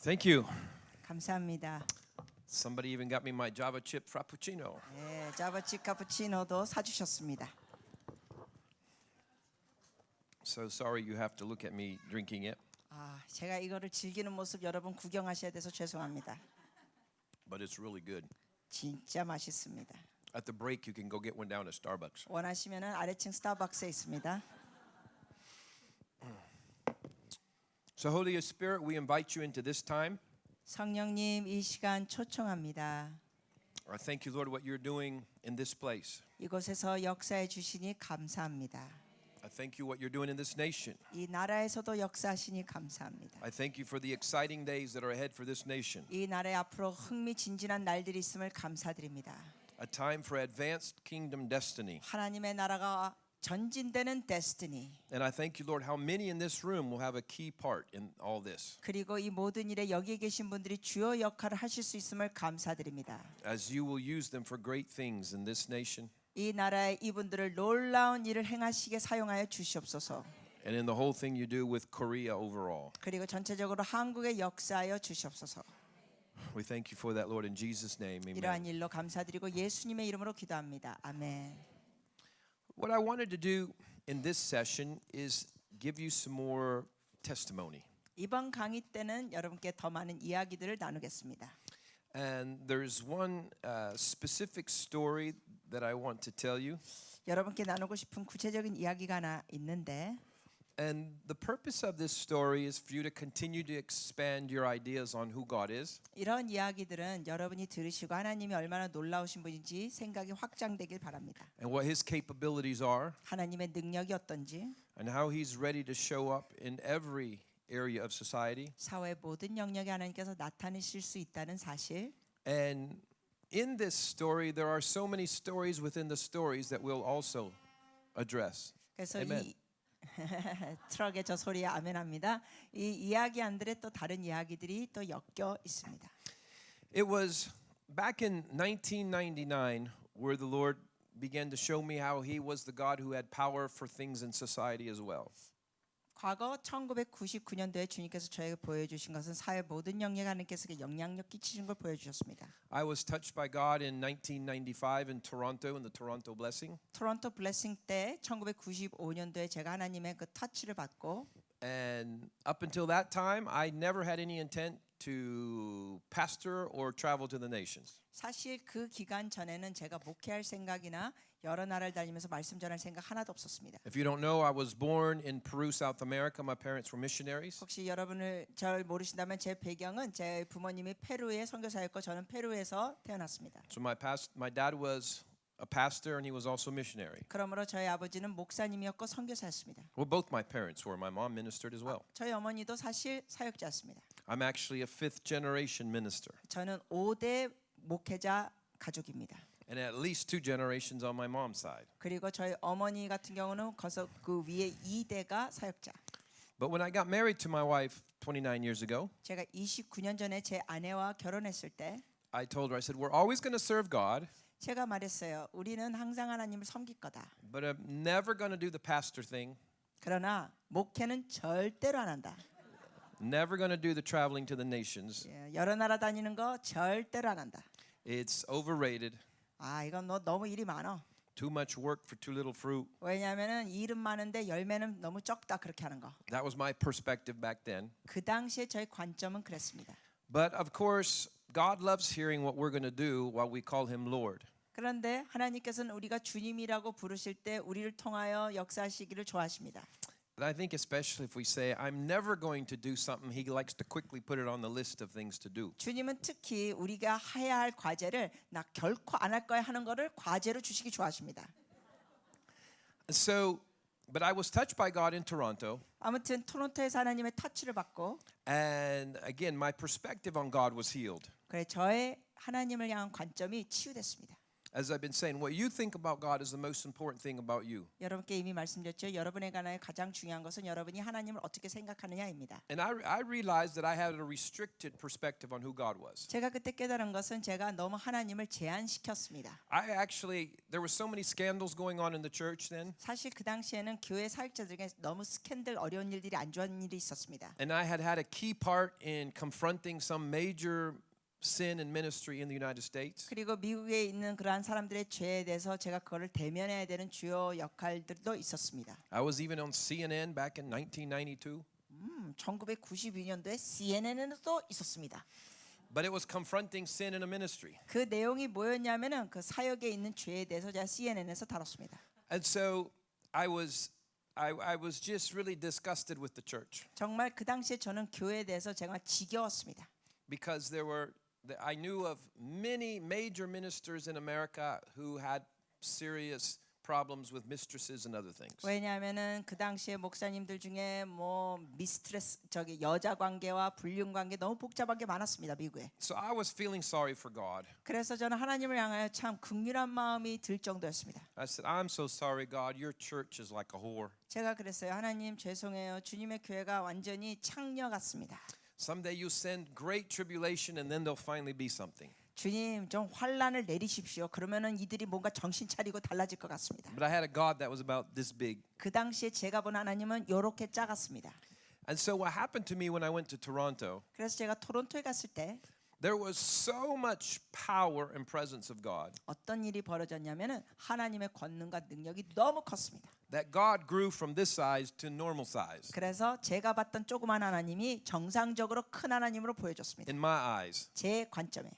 Thank you. 감사합니다. Somebody even got me my Java chip frappuccino. 네, 자바치 카푸치노도 사주셨습니다. So sorry you have to look at me drinking it, 제가 이거를 즐기는 모습 여러분 구경하셔야 돼서 죄송합니다. but it's really good. 진짜 맛있습니다. At the break, you can go get one down at Starbucks. 원하시면은 아래층 스타벅스에 있습니다. So Holy Spirit, we invite you into this time. 성령님 이 시간 초청합니다. I thank you, Lord, what you're doing in this place. 이곳에서 역사해 주시니 감사합니다. I thank you what you're doing in this nation. 이 나라에서도 역사하시니 감사합니다. I thank you for the exciting days that are ahead for this nation. 이 나라에 앞으로 흥미진진한 날들이 있음을 감사드립니다. A time for advanced kingdom destiny. 하나님의 나라가 전진되는 데스티니. And I thank you, Lord, how many in this room will have a key part in all this. 그리고 이 모든 일에 여기에 계신 분들이 주요 역할을 하실 수 있음을 감사드립니다. As you will use them for great things in this nation. 이 나라의 이분들을 놀라운 일을 행하시게 사용하여 주시옵소서. And in the whole thing you do with Korea overall. 그리고 전체적으로 한국에 역사하여 주시옵소서. We thank you for that, Lord, in Jesus' name. 이러한 Amen. 일로 감사드리고 예수님의 이름으로 기도합니다. 아멘. What I wanted to do in this session is give you some more testimony. 이번 강의 때는 여러분께 더 많은 이야기들을 나누겠습니다. And there's one specific story that I want to tell you. 여러분께 나누고 싶은 구체적인 이야기가 하나 있는데 And the purpose of this story is for you to continue to expand your ideas on who God is. 이런 이야기들은 여러분이 들으시고 하나님이 얼마나 놀라우신 분인지 생각이 확장되길 바랍니다. And what his capabilities are. 하나님의 능력이 어떤지 And how he's ready to show up in every area of society. 사회 모든 영역에 하나님께서 나타내실 수 있다는 사실. And in this story there are so many stories within the stories that we'll also address. 그래서 Amen. 이 트럭의 저 소리에 아멘합니다. 이 이야기 안들에 또 다른 이야기들이 또 엮여 있습니다. It was back in 1999 where the Lord began to show me how he was the God who had power for things in society as well. 과거 1999년도에 주님께서 저에게 보여주신 것은 사회 모든 영역에 하나님께서 영향력 끼치신 걸 보여주셨습니다. I was touched by God in 1995 in Toronto in the Toronto Blessing. 토론토 블레싱 때 1995년도에 제가 하나님의 그 터치를 받고 And up until that time I never had any intent to pastor or travel to the nations. 사실 그 기간 전에는 제가 목회할 생각이나 여러 나라를 다니면서 말씀 전할 생각 하나도 없었습니다. If you don't know, I was born in Peru, South America. My parents were missionaries. 혹시 여러분을 잘 모르신다면 제 배경은 제 부모님이 페루의 선교사였고 저는 페루에서 태어났습니다. So my dad was a pastor and he was also missionary. 그러므로 저희 아버지는 목사님이었고 선교사였습니다. Well, both my parents were. My mom ministered as well. 저희 어머니도 사실 사역자였습니다. I'm actually a fifth generation minister. 저는 5대 목회자 가족입니다. And at least 2 generations on my mom's side. 그리고 저희 어머니 같은 경우는 거기서 그 위에 2대가 사역자. But when I got married to my wife 29 years ago, 제가 29년 전에 제 아내와 결혼했을 때 I told her, I said, we're always going to serve God, 제가 말했어요. 우리는 항상 하나님을 섬길 거다. but I'm never going to do the pastor thing. 그러나 목회는 절대로 안 한다. Never going to do the traveling to the nations. 여러 나라 다니는 거 절대로 안 한다. It's overrated. 이건 너 너무 일이 많아. Too much work for too little fruit. 왜냐하면은 일은 많은데 열매는 너무 적다 그렇게 하는 거. That was my perspective back then. 그 당시에 저희 관점은 그랬습니다. But of course, God loves hearing what we're going to do while we call him Lord. 그런데 하나님께서는 우리가 주님이라고 부르실 때 우리를 통하여 역사하시기를 좋아하십니다. But I think especially if we say, I'm never going to do something, he likes to quickly put it on the list of things to do. 주님은 특히 우리가 해야 할 과제를 나 결코 안 할 거야 하는 거를 과제로 주시기 좋아하십니다. So, but I was touched by God in Toronto. 아무튼 토론토에서 하나님의 터치를 받고 And again, my perspective on God was healed. 그래 저의 하나님을 향한 관점이 치유됐습니다. As I've been saying, what you think about God is the most important thing about you. 여러분께 이미 말씀드렸죠. 여러분에 관하여 가장 중요한 것은 여러분이 하나님을 어떻게 생각하느냐입니다. And I realized that I had a restricted perspective on who God was. 제가 그때 깨달은 것은 제가 너무 하나님을 제한시켰습니다. There were so many scandals going on in the church then. 사실 그 당시에는 교회 사역자들에게 너무 스캔들 어려운 일들이 안 좋은 일이 있었습니다. And I had a key part in confronting some major sin and ministry in the United States. 그리고 미국에 있는 그러한 사람들의 죄에 대해서 제가 그거를 대면해야 되는 주요 역할들도 있었습니다. I was even on CNN back in 1992. 1992년도에 CNN에도 있었습니다. But it was confronting sin in a ministry. 그 내용이 뭐였냐면은 그 사역에 있는 죄에 대해서 제가 CNN에서 다뤘습니다. And so I was just really disgusted with the church 정말 그 당시에 저는 교회에 대해서 정말 지겨웠습니다. because I knew of many major ministers in America who had serious problems with mistresses and other things. 왜냐하면은 그 당시에 목사님들 중에 뭐 미스트레스 여자 관계와 불륜 관계 너무 복잡하게 많았습니다, 미국에. So I was feeling sorry for God. 그래서 저는 하나님을 향하여 참 긍휼한 마음이 들 정도였습니다. I said, I'm so sorry, God. Your church is like a whore. 제가 그랬어요. 하나님 죄송해요. 주님의 교회가 완전히 창녀 같습니다. Someday you send great tribulation and then there'll finally be something. 주님 좀 환난을 내리십시오. 그러면은 이들이 뭔가 정신 차리고 달라질 것 같습니다. But I had a God that was about this big. 그 당시에 제가 본 하나님은 요렇게 작았습니다. And so what happened to me when I went to Toronto, 그래서 제가 토론토에 갔을 때 there was so much power and presence of God 어떤 일이 벌어졌냐면은 하나님의 권능과 능력이 너무 컸습니다. that God grew from this size to normal size 그래서 제가 봤던 조그만 하나님이 정상적으로 큰 하나님으로 보여졌습니다. in my eyes. 제 관점에.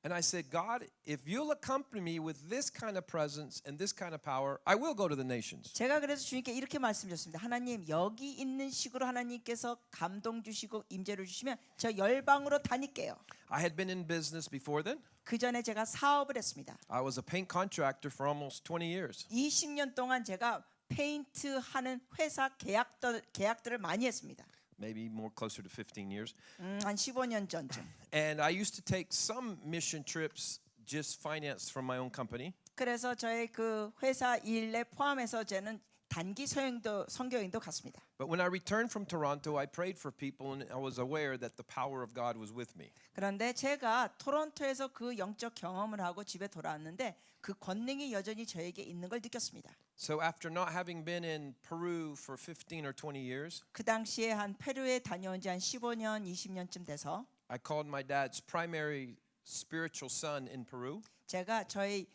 And I said, God, if you'll accompany me with this kind of presence and this kind of power, I will go to the nations. 제가 그래서 주님께 이렇게 말씀드렸습니다. 하나님 여기 있는 식으로 하나님께서 감동 주시고 임재를 주시면 저 열방으로 다닐게요. I had been in business before then. 그 전에 제가 사업을 했습니다. I was a paint contractor for almost 20 years. 20년 동안 제가 페인트 하는 회사 계약들을 많이 했습니다. Maybe more closer to 15 years. 한 15년 전쯤. And I used to take some mission trips just financed from my own company. 그래서 저의 그 회사 일에 포함해서 저는 단기 선교행도 갔습니다. But when I returned from Toronto, I prayed for people and I was aware that the power of God was with me. 그런데 제가 토론토에서 그 영적 경험을 하고 집에 돌아왔는데 그 권능이 여전히 저에게 있는 걸 느꼈습니다. So after not having been in Peru for 15 or 20 years, 그 당시에 한 페루에 다녀온 지 한 15년, 20년쯤 돼서 I called my dad's primary spiritual son in Peru, 제가 저희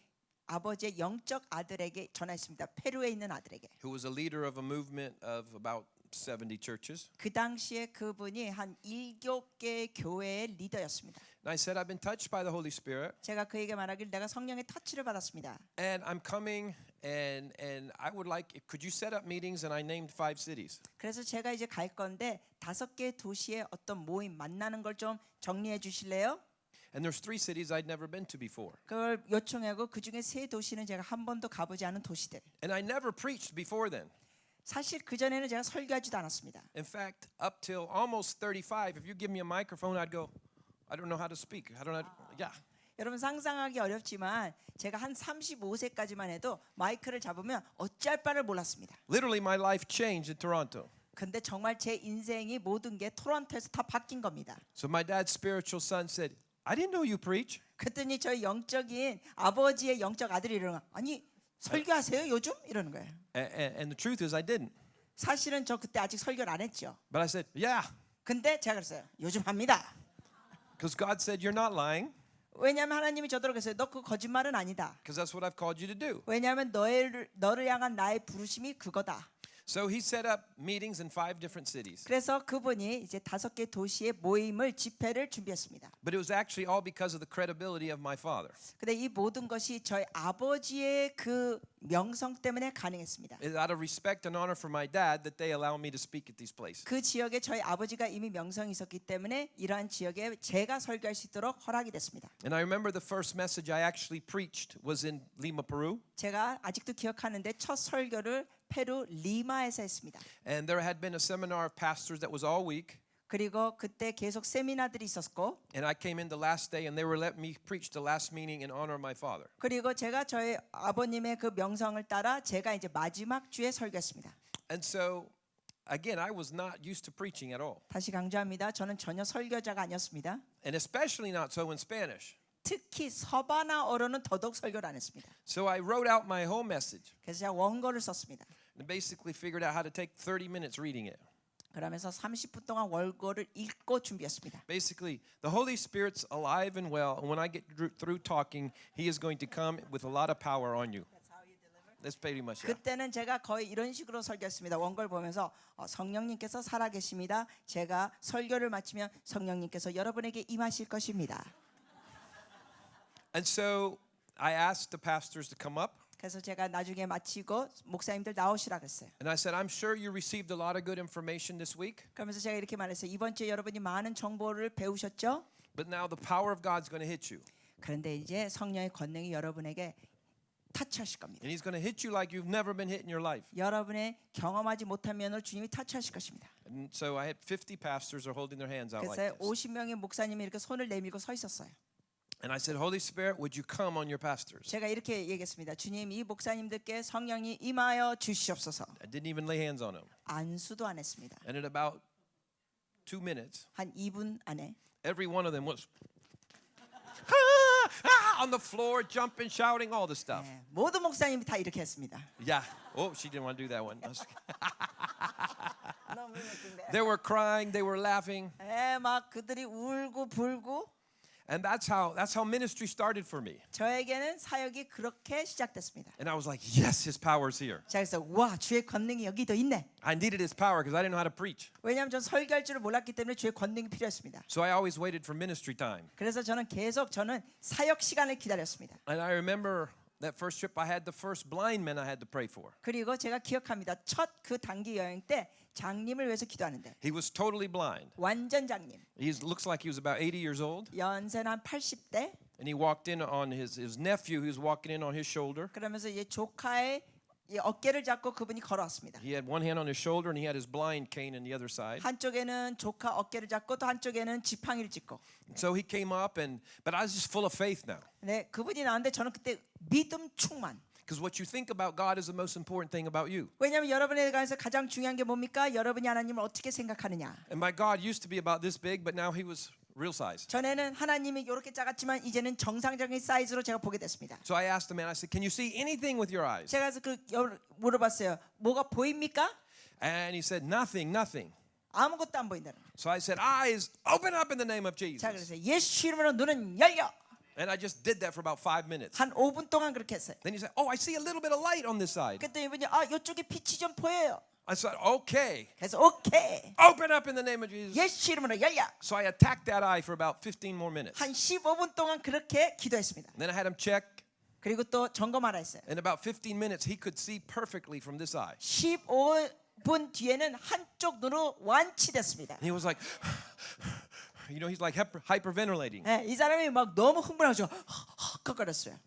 아버지의 영적 아들에게 전화했습니다. 페루에 있는 아들에게. who was a leader of a movement of about 70 churches. 그 당시에 그분이 한 7개 교회의 리더였습니다. And I said, I've been touched by the Holy Spirit, 제가 그에게 말하길 내가 성령의 터치를 받았습니다. and I'm coming, and I would like, could you set up meetings? And I named 5 cities. 그래서 제가 이제 갈 건데 5개 도시의 어떤 모임 만나는 걸 좀 정리해 주실래요? And there's 3 cities I'd never been to before. 그걸 요청하고 그 중에 3도시는 제가 한 번도 가보지 않은 도시들. And I never preached before then. 사실 그 전에는 제가 설교하지도 않았습니다. In fact, up till almost 35, if you give me a microphone, I'd go, I don't know how to speak. I don't know. Yeah. 여러분 상상하기 어렵지만 제가 한 35세까지만 해도 마이크를 잡으면 어찌할 바를 몰랐습니다. Literally, my life changed in Toronto. 근데 정말 제 인생이 모든 게 토론토에서 다 바뀐 겁니다. So my dad's spiritual son said, I didn't know you preach. 그랬더니 저희 영적인 아버지의 영적 아들이 이러는 거예요. 아니 설교하세요 요즘? 이러는 거예요. And the truth is, I didn't. 사실은 저 그때 아직 설교를 안 했죠. But I said, yeah, 근데 제가 그랬어요. 요즘 합니다. because God said you're not lying, 왜냐하면 하나님이 저더러 그랬어요. 너 그 거짓말은 아니다. because that's what I've called you to do. 왜냐하면 너를 향한 나의 부르심이 그거다. So he set up meetings in 5 different cities. 그래서 그분이 이제 5개 도시의 모임을 집회를 준비했습니다. But it was actually all because of the credibility of my father. 근데 이 모든 것이 저희 아버지의 그 명성 때문에 가능했습니다. It's out of respect and honor for my dad that they allow me to speak at these places. 그 지역에 저희 아버지가 이미 명성이 있었기 때문에 이러한 지역에 제가 설교할 수 있도록 허락이 됐습니다. And I remember the first message I actually preached was in Lima, Peru. 제가 아직도 기억하는데 첫 설교를 페루 리마에서 했습니다. And there had been a seminar of pastors that was all week. 그리고 그때 계속 세미나들이 있었고 And I came in the last day and they were letting me preach the last meeting in honor of my father. 그리고 제가 저희 아버님의 그 명성을 따라 제가 이제 마지막 주에 설교했습니다. And so again, I was not used to preaching at all. 다시 강조합니다. 저는 전혀 설교자가 아니었습니다. And especially not so in Spanish. 특히 서바나어로는 더더욱 설교를 안 했습니다. So I wrote out my whole message 그래서 제가 원고를 썼습니다. and basically figured out how to take 30 minutes reading it. 그러면서 30분 동안 원고를 읽고 준비했습니다. Basically, the Holy Spirit's alive and well, and when I get through talking, He is going to come with a lot of power on you. That's pretty much it. 그때는 제가 거의 이런 식으로 설교했습니다. 원고를 보면서 성령님께서 살아계십니다. 제가 설교를 마치면 성령님께서 여러분에게 임하실 것입니다. And so I asked the pastors to come up, 그래서 제가 나중에 마치고 목사님들 나오시라 그랬어요. and I said, I'm sure you received a lot of good information this week, 그러면서 제가 이렇게 말했어요. 이번 주에 여러분이 많은 정보를 배우셨죠? but now the power of God's going to hit you. 그런데 이제 성령의 권능이 여러분에게 터치하실 겁니다. And He's going to hit you like you've never been hit in your life. 여러분의 경험하지 못한 면을 주님이 터치하실 것입니다. And so I had 50 pastors are holding their hands out like 그래서 this. 50명의 목사님이 이렇게 손을 내밀고 서 있었어요. And I said, Holy Spirit, would you come on your pastors? 제가 이렇게 얘기했습니다. 주님, 이 목사님들께 성령이 임하여 주시옵소서. I didn't even lay hands on them. 안수도 안 했습니다. And in about 2 minutes, 한 2분 안에 every one of them was on the floor, jumping, shouting, all the stuff. 네, 모든 목사님이 다 이렇게 했습니다. Yeah. Oh, she didn't want to do that one. 너무 웃긴데. They were crying, they were laughing. 네, 막 그들이 울고 불고 And that's how ministry started for me. 저에게는 사역이 그렇게 시작됐습니다. And I was like, yes, His power's here. 자, 그래서 와, 주의 권능이 여기도 있네. I needed His power because I didn't know how to preach. 왜냐하면 전 설교할 줄을 몰랐기 때문에 주의 권능이 필요했습니다. So I always waited for ministry time. 그래서 저는 사역 시간을 기다렸습니다. And I remember that first trip I had, the first blind man I had to pray for. 그리고 제가 기억합니다. 첫 그 단기 여행 때 장님을 위해서 기도하는데 He was totally blind. 완전 장님, He looks like he was about 80 years old. 연세는 한 80대. And he walked in on his nephew, who was walking in on his shoulder. 그러면서 이제 조카의 이 어깨를 잡고 그분이 걸어왔습니다. He had one hand on his shoulder and he had his blind cane in the other side. 한쪽에는 조카 어깨를 잡고 또 한쪽에는 지팡이를 짚고. So he came up but I was just full of faith now. 네, 그분이 나왔는데 저는 그때 믿음 충만. Because what you think about God is the most important thing about you. 왜냐하면 여러분에 관해서 가장 중요한 게 뭡니까? 여러분이 하나님을 어떻게 생각하느냐. And my God used to be about this big, but now he was real size. 전에는 하나님이 이렇게 작았지만 이제는 정상적인 사이즈로 제가 보게 됐습니다. So I asked the man, I said, can you see anything with your eyes? 제가 그래서 물어봤어요. 뭐가 보입니까? And he said, nothing, nothing. 아무것도 안 보인다는 거예요. So I said, eyes, open up in the name of 자, Jesus. 그래서 예수 이름으로 눈은 열려. And I just did that for about 5 minutes. 한 5분 동안 그렇게 했어요. Then he said, oh, I see a little bit of light on this side. 그때 이분이 이쪽에 빛이 좀 보여요. I said, okay. 그래서 오케이. Open up in the name of Jesus. 예수 이름으로 열려. So I attacked that eye for about 15 more minutes. 한 15분 동안 그렇게 기도했습니다. Then I had him check. 그리고 또 점검하라 했어요. In about 15 minutes, he could see perfectly from this eye. 15분 뒤에는 한쪽 눈으로 완치됐습니다. And he was like, you know, he's like hyperventilating. 네, 이 사람이 막 너무 흥분하죠. 헉헉거렸어요.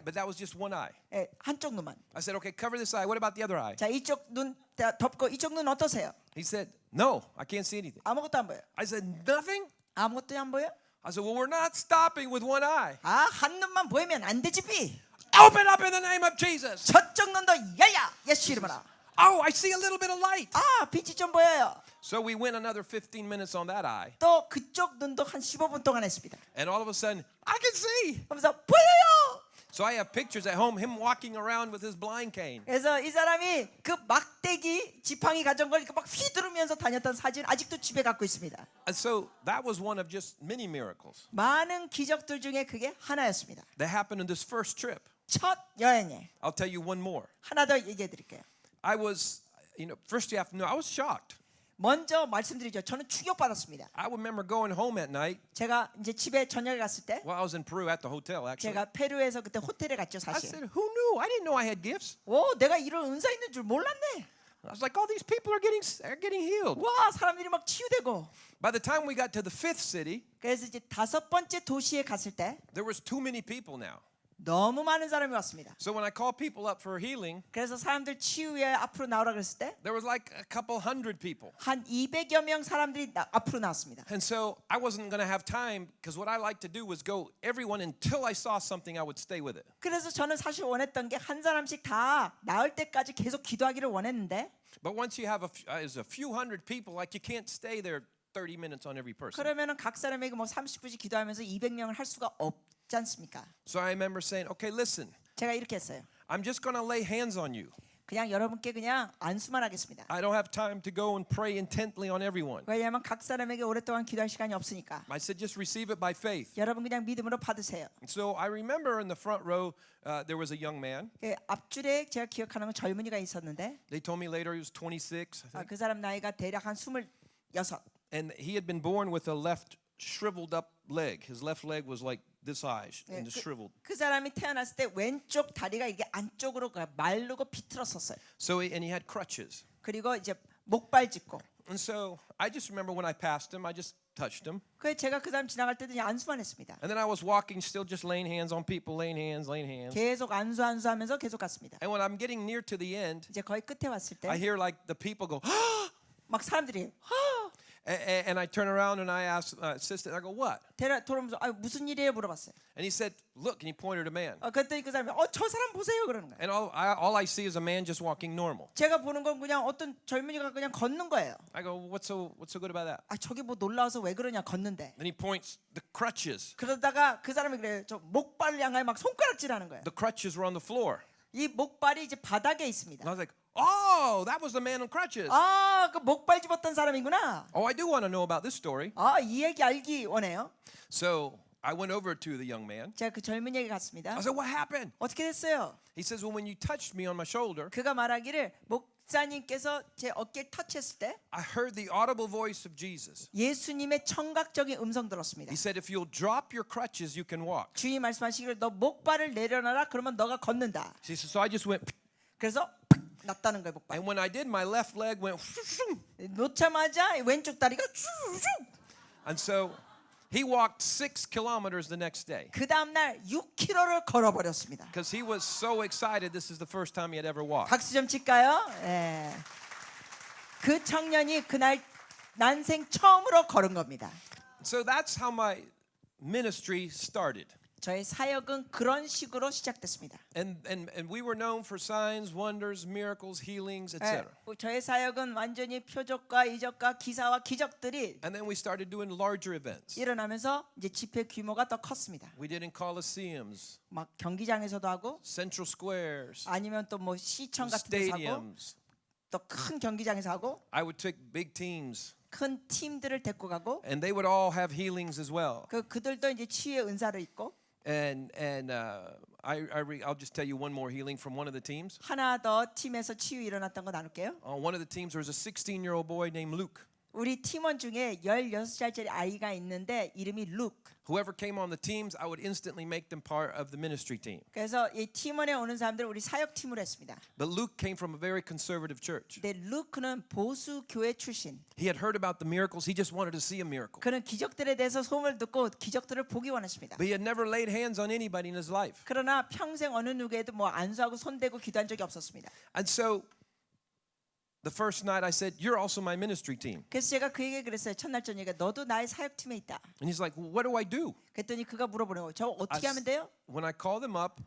But that was just one eye. 네, 한쪽 눈만. I said, okay, cover this eye. What about the other eye? 자, 이쪽 눈 덮고 이쪽 눈 어떠세요? He said, no, I can't see anything. 아무것도 안 보여. I said, nothing? 아무것도 안 보여? I said, well, we're not stopping with one eye. 한 눈만 보이면 안 되지 비. Open up in the name of Jesus. 저쪽 눈도 열려. 예수 이름으로. Oh, I see a little bit of light. 빛이 좀 보여요. So we went another 15 minutes on that eye. 또 그쪽 눈도 한 15분 동안 했습니다. And all of a sudden, I can see. 그러면서 보여요. So I have pictures at home, him walking around with his blind cane. 그래서 이 사람이 그 막대기 지팡이 가져온 걸 막 휘두르면서 다녔던 사진 아직도 집에 갖고 있습니다. And so that was one of just many miracles 많은 기적들 중에 그게 하나였습니다. that happened in this first trip. 첫 여행에 I'll tell you one more. 하나 더 얘기해 드릴게요. I was, first afternoon, I was shocked. 먼저 말씀드리죠. 저는 충격받았습니다. I remember going home at night. 제가 이제 집에 저녁에 갔을 때 Well, I was in Peru at the hotel, actually. 제가 페루에서 그때 호텔에 갔죠, I 사실. said, who knew? I didn't know I had gifts. 내가 이런 은사 있는 줄 몰랐네. I was like, all these people are getting healed. 와, 사람들이 막 치유되고. By the time we got to the fifth city, 그래서 이제 5번째 도시에 갔을 때 there was too many people now. 너무 많은 사람이 왔습니다. So when I called people up for healing, 그래서 사람들 치유에 앞으로 나오라 그랬을 때 there was like a couple hundred people. 한 200여 명 사람들이 앞으로 나왔습니다. And so I wasn't going to have time because what I like to do was go everyone until I saw something I would stay with it. 그래서 저는 사실 원했던 게 한 사람씩 다 나을 때까지 계속 기도하기를 원했는데 But once you have a few hundred people, like you can't stay there 30 minutes on every person. 그러면은 각 사람에게 뭐 30분씩 기도하면서 200명을 할 수가 없지 않습니까? So I remember saying, okay, listen, 제가 이렇게 했어요. I'm just going to lay hands on you. 그냥 여러분께 그냥 안수만 하겠습니다. I don't have time to go and pray intently on everyone. 왜냐하면 각 사람에게 오랫동안 기도할 시간이 없으니까. I said, just receive it by faith. 여러분 그냥 믿음으로 받으세요. So I remember in the front row, there was a young man. 앞줄에 제가 기억하는 건 젊은이가 있었는데 They told me later he was 26, I think. 그 사람 나이가 대략 한 26. And he had been born with a left shriveled up leg. His left leg was like this high and just shriveled. 그 사람이 태어났을 때 왼쪽 다리가 이게 안쪽으로 마르고 비틀었었어요. So and he had crutches. 그리고 이제 목발 짚고. And so I just remember when I passed him, I just touched him. 그래서 제가 그 사람 지나갈 때도 그냥 안수만 했습니다. And then I was walking, still just laying hands on people, laying hands. 계속 안수하면서 계속 갔습니다. And when I'm getting near to the end, 이제 거의 끝에 왔을 때 I hear like the people go, 막 사람들이 and I turn around and I ask assistant, I go, what? 돌아오면서 무슨 일이에요 물어봤어요. And he said, look, and he pointed at a man. 그랬더니 그 사람이 저 사람 보세요 그러는 거예요. And all I see is a man just walking normal. 제가 보는 건 그냥 어떤 젊은이가 그냥 걷는 거예요. I go, what's so good about that? 저기 뭐 놀라워서 왜 그러냐 걷는데. Then he points the crutches. 그러다가 그 사람이 그래요. 저 목발을 향하여 막 손가락질하는 거예요. The crutches were on the floor. 이 목발이 이제 바닥에 있습니다. And I was like, oh, that was the man on crutches. 그 목발 집었던 사람이구나. Oh, I do want to know about this story. 이 얘기 알기 원해요. So I went over to the young man. 제가 그 젊은이에게 갔습니다. I said, what happened? 어떻게 됐어요? He says, well, when you touched me on my shoulder, 그가 말하기를 목사님께서 제 어깨를 터치했을 때 I heard the audible voice of Jesus. 예수님의 청각적인 음성 들었습니다. He said, if you'll drop your crutches, you can walk. 주님 말씀하시기를 너 목발을 내려놔라 그러면 너가 걷는다. He said, so I just went, 그래서 났다는 거예요 목발. and when I did, my left leg went, 놓자마자 왼쪽 다리가 쭉. and so he walked 6 kilometers the next day. 그 다음 날 6km를 걸어버렸습니다. Because he was so excited, this is the first time he had ever walked. 박수 좀 칠까요? 그 청년이 그날 난생 처음으로 걸은 겁니다. So that's how my ministry started. 저의 사역은 그런 식으로 시작됐습니다. And we were known for signs, wonders, miracles, healings, etc. 저의 사역은 완전히 표적과 이적과 기사와 기적들이 And then we started doing larger events. 일어나면서 이제 집회 규모가 더 컸습니다. We did in coliseums, 막 경기장에서도 하고 central squares, 아니면 또 뭐 시청 같은 데서 하고 stadiums. 또 큰 경기장에서 하고 I would take big teams, 큰 팀들을 데리고 가고 and they would all have healings as well. 그들도 이제 치유의 은사를 입고 And I'll just tell you one more healing from one of the teams. 하나 더 팀에서 치유 일어났던 거 나눌게요. On one of the teams, there was a 16-year-old boy named Luke. 우리 팀원 중에 16살짜리 아이가 있는데 이름이 루크. Whoever came on the teams, I would instantly make them part of the ministry team. 그래서 이 팀원에 오는 사람들 우리 사역 팀으로 했습니다. But Luke came from a very conservative church. 근데 루크는 보수 교회 출신. He had heard about the miracles. He just wanted to see a miracle. 그는 기적들에 대해서 소문을 듣고 기적들을 보기 원하십니다. But he had never laid hands on anybody in his life. 그러나 평생 어느 누구에도 뭐 안수하고 손대고 기도한 적이 없었습니다. And so the first night I said, you're also my ministry team. 그래서 제가 그에게 그랬어요. 첫날 저녁에 너도 나의 사역 팀에 있다. And he's like, well, what do I do? 그랬더니 그가 물어보는 거예요. 저 어떻게 하면 돼요? When I call them up,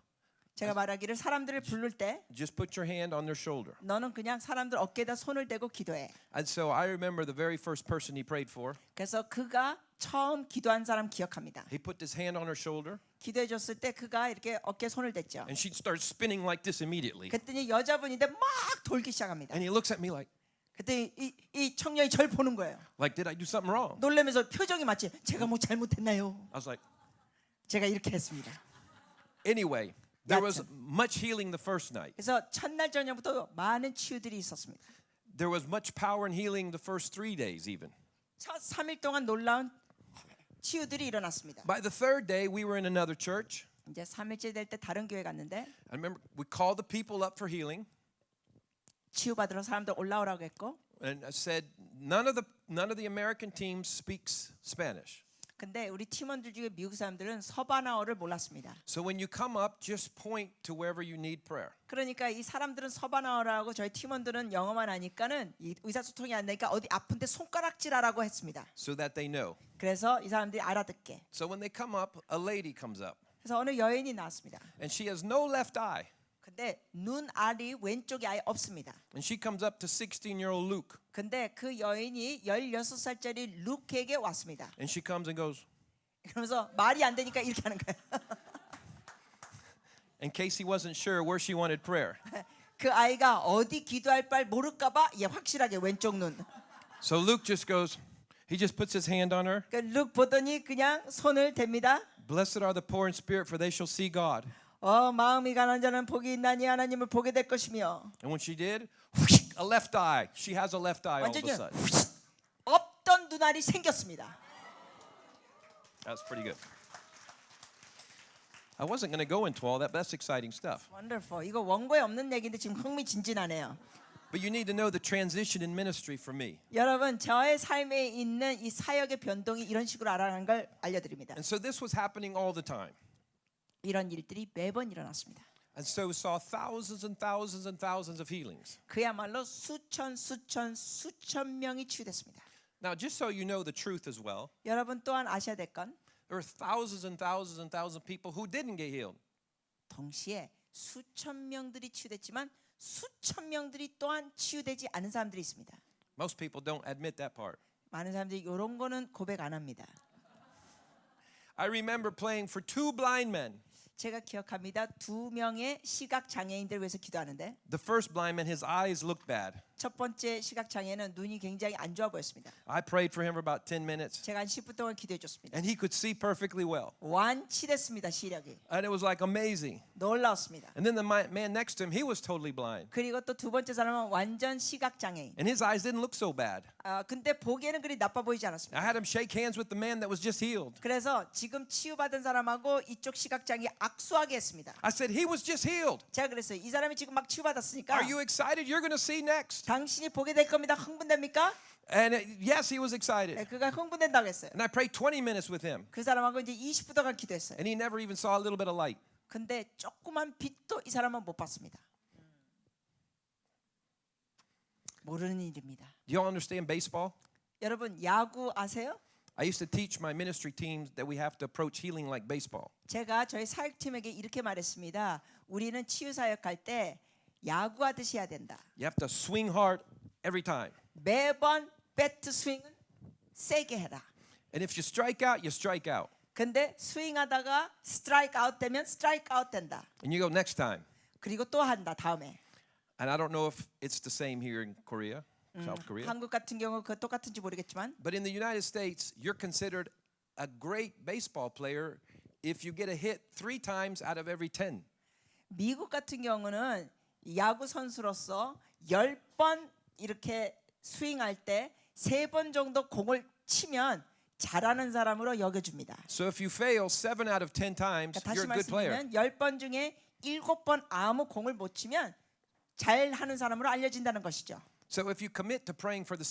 제가 말하기를 사람들을 부를 때 just put your hand on their shoulder. 너는 그냥 사람들 어깨에다 손을 대고 기도해. And so I remember the very first person he prayed for. 그래서 그가 처음 기도한 사람 기억합니다. He put his hand on her shoulder, 기도해 줬을 때 그가 이렇게 어깨에 손을 댔죠. and she'd start spinning like this immediately. 그랬더니 여자분인데 막 돌기 시작합니다. And he looks at me 그랬더니 이 청년이 절 보는 거예요. like, did I do something wrong? 놀라면서 표정이 마치 제가 뭐 잘못했나요? I was like, 제가 이렇게 했습니다. anyway, there was much healing the first night. 그래서 첫날 저녁부터 많은 치유들이 있었습니다. There was much power and healing the first 3 days even. 첫 3일 동안 놀라운 치유들이 일어났습니다. By the third day, we were in another church. 이제 3일째 될 때 다른 교회 갔는데 I remember we called the people up for healing 치유받으러 사람들 올라오라고 했고 and I said, none of the American team speaks Spanish. 근데 우리 팀원들 중에 미국 사람들은 서바나어를 몰랐습니다. So when you come up, just point to wherever you need prayer. 그러니까 이 사람들은 서바나어라고 저희 팀원들은 영어만 하니까는 이 의사소통이 안 되니까 어디 아픈데 손가락질하라고 했습니다. So that they know. 그래서 이 사람들이 알아듣게. So when they come up, a lady comes up. 그래서 어느 여인이 나왔습니다. And she has no left eye. 근데 눈 알이 왼쪽에 아예 없습니다. And she comes up to 16-year-old Luke. 근데 그 여인이 16살짜리 루크에게 왔습니다. And she comes and goes, 그러면서 말이 안 되니까 이렇게 하는 거예요. in case he wasn't sure where she wanted prayer. 그 아이가 어디 기도할 바를 모를까봐 얘 확실하게 왼쪽 눈. So Luke just goes, he just puts his hand on her. 그 루크 보더니 그냥 손을 댑니다. Blessed are the poor in spirit, for they shall see God. 마음이 가난한 자는 복이 있나니 하나님을 보게 될 것이며. And when she did, a left eye. She has a left eye all of a 완전히 sudden. 없던 눈알이 생겼습니다. That's pretty good. I wasn't going to go into all that, but that's exciting stuff. Wonderful. 이거 원고에 없는 얘기인데 지금 흥미진진하네요. But you need to know the transition in ministry for me. 여러분 저의 삶에 있는 이 사역의 변동이 이런 식으로 알아가는 걸 알려드립니다. And so this was happening all the time. 이런 일들이 매번 일어났습니다. And so saw thousands and thousands and thousands of healings. 그야말로 수천 명이 치유됐습니다. Now, just so you know the truth as well, 여러분 또한 아셔야 될 건 there were thousands and thousands and thousands of people who didn't get healed. 동시에 수천 명들이 치유됐지만 수천 명들이 또한 치유되지 않은 사람들이 있습니다. Most people don't admit that part. 많은 사람들이 이런 거는 고백 안 합니다. I remember playing for 2 blind men. 제가 기억합니다. 2명의 시각 장애인들 위해서 기도하는데 The first blind man, his eyes looked bad. 첫 번째 시각 장애는 눈이 굉장히 안 좋아 보였습니다. I prayed for him for about 10 minutes, 제가 한 10분 동안 기도해 줬습니다. and he could see perfectly well. 완치됐습니다. 시력이 And it was like amazing. 놀라웠습니다. And then the man next to him, he was totally blind. 그리고 또 두 번째 사람은 완전 시각 장애인. And his eyes didn't look so bad. 근데 보기에는 그리 나빠 보이지 않았습니다. I had him shake hands with the man that was just healed. 그래서 지금 치유받은 사람하고 이쪽 시각 장애 악수하게 했습니다. I said, he was just healed. 제가 그랬어요. 이 사람이 지금 막 치유받았으니까 Are you excited? You're going to see next. 당신이 보게 될 겁니다. 흥분됩니까? And yes, he was 네, excited. 그가 흥분된다고 했어요. And I prayed 20 minutes with him. 그 사람하고 이제 20분 동안 기도했어요. And he never even saw a little bit of light. 근데 조그만 빛도 이 사람은 못 봤습니다. 모르는 일입니다. Do y'all understand baseball? 여러분 야구 아세요? I used to teach my ministry teams that we have to approach healing like baseball. 제가 저희 사역팀에게 이렇게 말했습니다. 우리는 치유 사역할 때 야구하듯이 해야 된다. You have to swing hard every time. 매번 배트 스윙은 세게 해라. And if you strike out, you strike out. 근데 스윙하다가 스트라이크 아웃 되면 스트라이크 아웃 된다. And you go next time. 그리고 또 한다 다음에. And I don't know if it's the same here in Korea, South Korea. 한국 같은 경우 그 똑같은지 모르겠지만 But in the United States, you're considered a great baseball player if you get a hit 3 times out of every 10. 미국 같은 경우는 야구 선수로서 10번 이렇게 스윙할 때 3번 정도 공을 치면 잘하는 사람으로 여겨줍니다. So if you fail 7 out of 10 times, 다시 you're a good player. 말씀드리면 10번 중에 7번 아무 공을 못 치면 잘하는 사람으로 알려진다는 것이죠. So if you commit to praying for the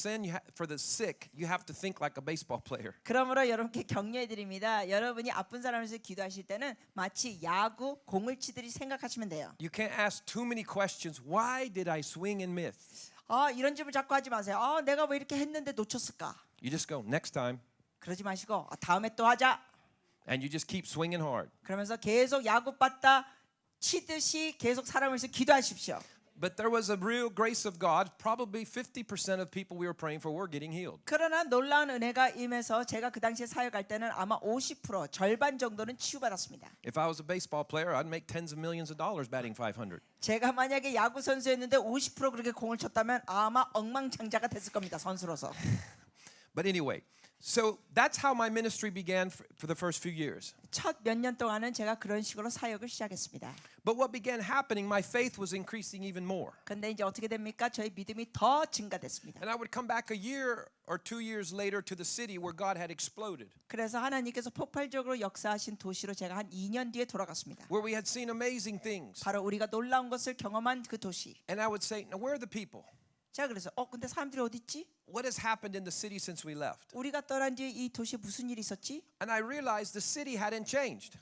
for the sick, you have to think like a baseball player. 그러므로 여러분께 격려해 드립니다. 여러분이 아픈 사람을 위해서 기도하실 때는 마치 야구 공을 치듯이 생각하시면 돼요. You can't ask too many questions. Why did I swing and miss? 이런 질문 자꾸 하지 마세요. 내가 왜 이렇게 했는데 놓쳤을까? You just go next time, 그러지 마시고 다음에 또 하자. and you just keep swinging hard. 그러면서 계속 야구 받다 치듯이 계속 사람을 위해서 기도하십시오. But there was a real grace of God. Probably 50% of people we were praying for were getting healed. 그러나 놀라운 은혜가 임해서 제가 그 당시에 사역할 때는 아마 50% 절반 정도는 치유받았습니다. If I was a baseball player, I'd make tens of millions of dollars batting 500. 제가 만약에 야구 선수였는데 50% 그렇게 공을 쳤다면 아마 억망장자가 됐을 겁니다. 선수로서. But anyway, so that's how my ministry began for the first few years. 첫 몇 년 동안은 제가 그런 식으로 사역을 시작했습니다. But what began happening, my faith was increasing even more. 근데 이제 어떻게 됩니까? 저희 믿음이 더 증가됐습니다. And I would come back a year or 2 years later to the city where God had exploded, 그래서 하나님께서 폭발적으로 역사하신 도시로 제가 한 2년 뒤에 돌아갔습니다. where we had seen amazing things. 바로 우리가 놀라운 것을 경험한 그 도시. And I would say, now where are the people? 제가 그래서 근데 사람들이 어디 있지? What has happened in the city since we left? 우리가 떠난 뒤에 이 도시에 무슨 일이 있었지? And I realized the city hadn't changed.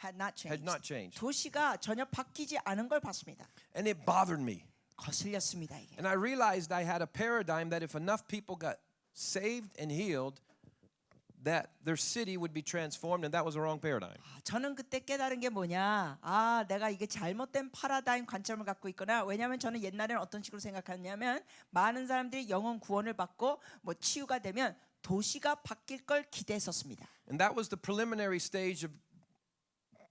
Had not Had changed. not changed. 도시가 전혀 바뀌지 않은 걸 봤습니다. And it bothered me. 거슬렸습니다 이게. And I realized I had a paradigm that if enough people got saved and healed, that their city would be transformed, and that was the wrong paradigm. 저는 그때 깨달은 게 뭐냐? 내가 이게 잘못된 파라다임 관점을 갖고 있거나 왜냐하면 저는 옛날에는 어떤 식으로 생각했냐면 많은 사람들이 영혼 구원을 받고 뭐 치유가 되면 도시가 바뀔 걸 기대했었습니다. And that was the preliminary stage of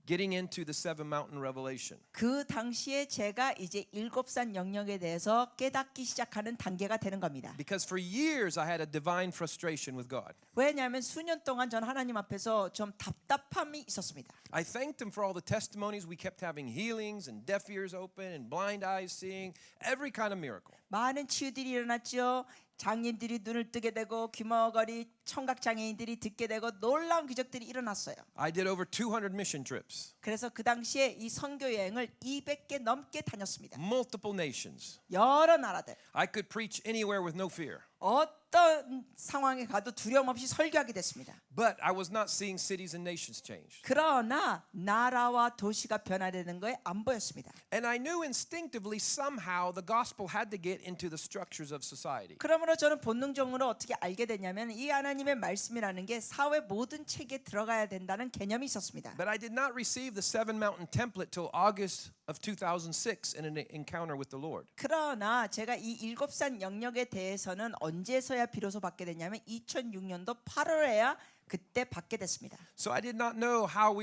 getting into the seven mountain revelation. 그 당시에 제가 이제 일곱산 영역에 대해서 깨닫기 시작하는 단계가 되는 겁니다. Because for years I had a divine frustration with God. 왜냐하면 수년 동안 전 하나님 앞에서 좀 답답함이 있었습니다. I thanked him for all the testimonies. We kept having healings and deaf ears open and blind eyes seeing, every kind of miracle. 많은 치유들이 일어났죠. 장인들이 눈을 뜨게 되고 귀머거리 청각 장애인들이 듣게 되고 놀라운 기적들이 일어났어요. I did over 200 mission trips, 그래서 그 당시에 이 선교 여행을 200개 넘게 다녔습니다. multiple nations. 여러 나라들 I could preach anywhere with no fear. 어떤 상황에 가도 두려움 없이 설교하게 됐습니다. But I was not seeing cities and nations change. 그러나 나라와 도시가 변화되는 거에 안 보였습니다. And I knew instinctively somehow the gospel had to get into the structures of society. 그러므로 저는 본능적으로 어떻게 알게 됐냐면 이 하나님의 말씀이라는 게 사회 모든 책에 들어가야 된다는 개념이 있었습니다. But I did not receive the seven mountain template till August of 2006 in an encounter with the Lord. 그러나 제가 이 일곱산 영역에 대해서는 언제서야 비로소 받게 됐냐면 2006년도 8월에야 그때 받게 됐습니다. So I did not know how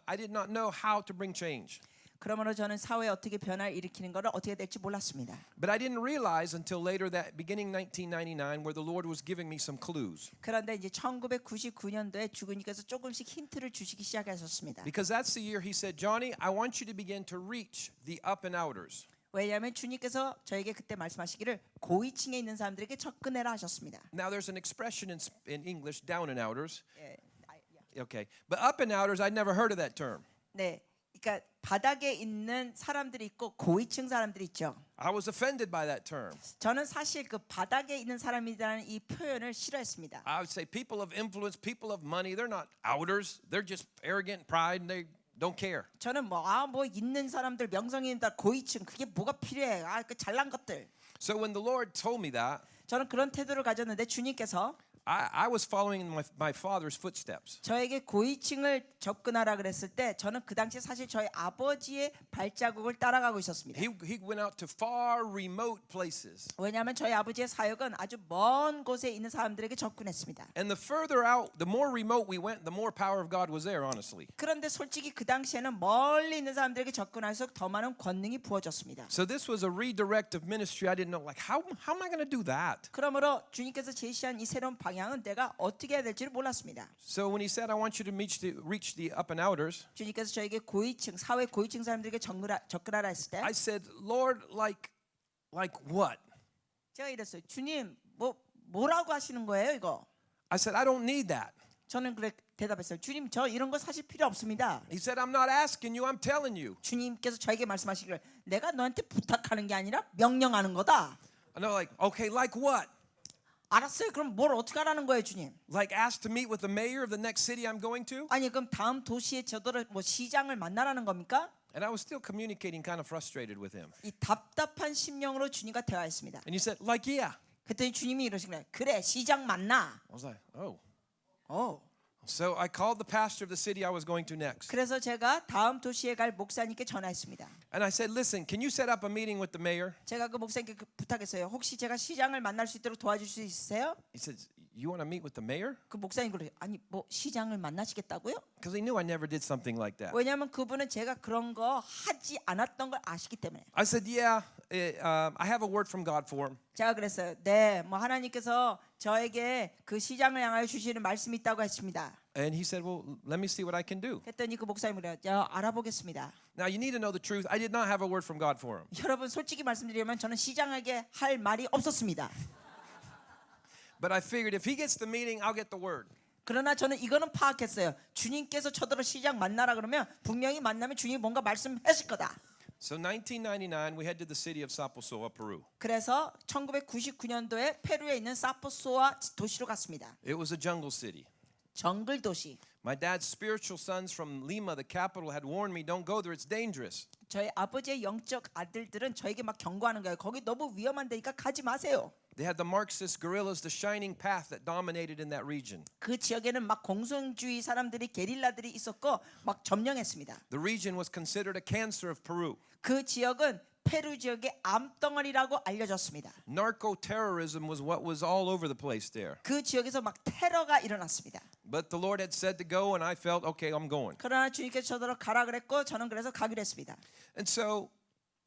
I did not know how to bring change. 그러므로 저는 사회에 어떻게 변화를 일으키는 것을 어떻게 될지 몰랐습니다. But I didn't realize until later that beginning 1999 where the Lord was giving me some clues. 그런데 이제 1999년도에 주님께서 조금씩 힌트를 주시기 시작하셨습니다. Because that's the year he said, Johnny, I want you to begin to reach the up and outers. 왜냐하면 주님께서 저에게 그때 말씀하시기를 고위층에 있는 사람들에게 접근해라 하셨습니다. Now there's an expression in English, down and outers. 예, Okay. But up and outers, I'd never heard of that term. 네, 그러니까 바닥에 있는 사람들이 있고 고위층 사람들이 있죠. I was offended by that term. 저는 사실 그 바닥에 있는 사람이라는 이 표현을 싫어했습니다. I would say people of influence, people of money, they're not outers. They're just arrogant, pride, and they don't care. 저는 뭐 있는 사람들 명성이 있는 고위층 그게 뭐가 필요해? 그 잘난 것들. So when the Lord told me that, 저는 그런 태도를 가졌는데 주님께서 I was following my father's footsteps. 저에게 고위층을 접근하라 그랬을 때 저는 그 당시에 사실 저희 아버지의 발자국을 따라가고 있었습니다. He went out to far remote places. 왜냐하면 저희 아버지의 사역은 아주 먼 곳에 있는 사람들에게 접근했습니다. And the further out, the more remote we went, the more power of God was there, honestly. 그런데 솔직히 그 당시에는 멀리 있는 사람들에게 접근할수록 더 많은 권능이 부어졌습니다. So this was a redirective ministry. I didn't know, like, how am I going to do that? 그러므로 주님께서 제시한 이 새로운 방향은 내가 어떻게 해야 될지를 몰랐습니다. So when he said, I want you to reach the up and outers, 주님께서 저에게 고위층, 사회 고위층 사람들에게 접근하라 했을 때 I said, Lord, like what? 제가 이랬어요. 주님, 뭐라고 하시는 거예요, 이거? I said, I don't need that. 저는 그래 대답했어요. 주님, 저 이런 거 사실 필요 없습니다. He said, I'm not asking you, I'm telling you. 주님께서 저에게 말씀하시기를 내가 너한테 부탁하는 게 아니라 명령하는 거다. And they're like, okay, like what? 알았어요. 그럼 뭘 어떻게 하라는 거예요, 주님? Like ask to meet with the mayor of the next city I'm going to? 아니 그럼 다음 도시에 저들을 시장을 만나라는 겁니까? And I was still communicating kind of frustrated with him. 이 답답한 심령으로 주님과 대화했습니다. And he said, like, yeah. 그랬더니 주님이 이러시길래 그래 시장 만나. I was like, oh. 오. So I called the pastor of the city I was going to next. 그래서 제가 다음 도시에 갈 목사님께 전화했습니다. And I said, listen, can you set up a meeting with the mayor? 제가 그 목사님께 부탁했어요. 혹시 제가 시장을 만날 수 있도록 도와줄 수 있으세요? He said, you want to meet with the mayor? 그 목사님 그래요. 아니 시장을 만나시겠다고요? Because he knew I never did something like that. 왜냐하면 그분은 제가 그런 거 하지 않았던 걸 아시기 때문에. I said, yeah, I have a word from God for him. 제가 그랬어요. 네, 하나님께서 저에게 그 시장을 향하여 주시는 말씀이 있다고 했습니다. And he said, well, let me see what I can do. 했더니 그 목사님이 그래요. 알아보겠습니다. Now you need to know the truth. I did not have a word from God for him. 여러분 솔직히 말씀드리면 저는 시장에게 할 말이 없었습니다. But I figured if he gets the meeting, I'll get the word. 그러나 저는 이거는 파악했어요. 주님께서 저더러 시장 만나라 그러면 분명히 만나면 주님이 뭔가 말씀하실 거다. So 1999, we head to the city of Saposoa, Peru. 그래서 1999년도에 페루에 있는 사포소아 도시로 갔습니다. It was a jungle city. 정글 도시. My dad's spiritual sons from Lima, the capital, had warned me, don't go there, it's dangerous. 저희 아버지의 영적 아들들은 저에게 막 경고하는 거예요. 거기 너무 위험한데니까 가지 마세요. They had the Marxist guerrillas, the shining path that dominated in that region. 그 지역에는 막 공산주의 사람들이 게릴라들이 있었고 막 점령했습니다. The region was considered a cancer of Peru. 그 지역은 페루 지역의 암덩어리라고 알려졌습니다. Narco terrorism was what was all over the place there. 그 지역에서 막 테러가 일어났습니다. But the Lord had said to go, and I felt, okay, I'm going. 그러나 주님께서 저더러 가라 그랬고 저는 그래서 가기로 했습니다. And so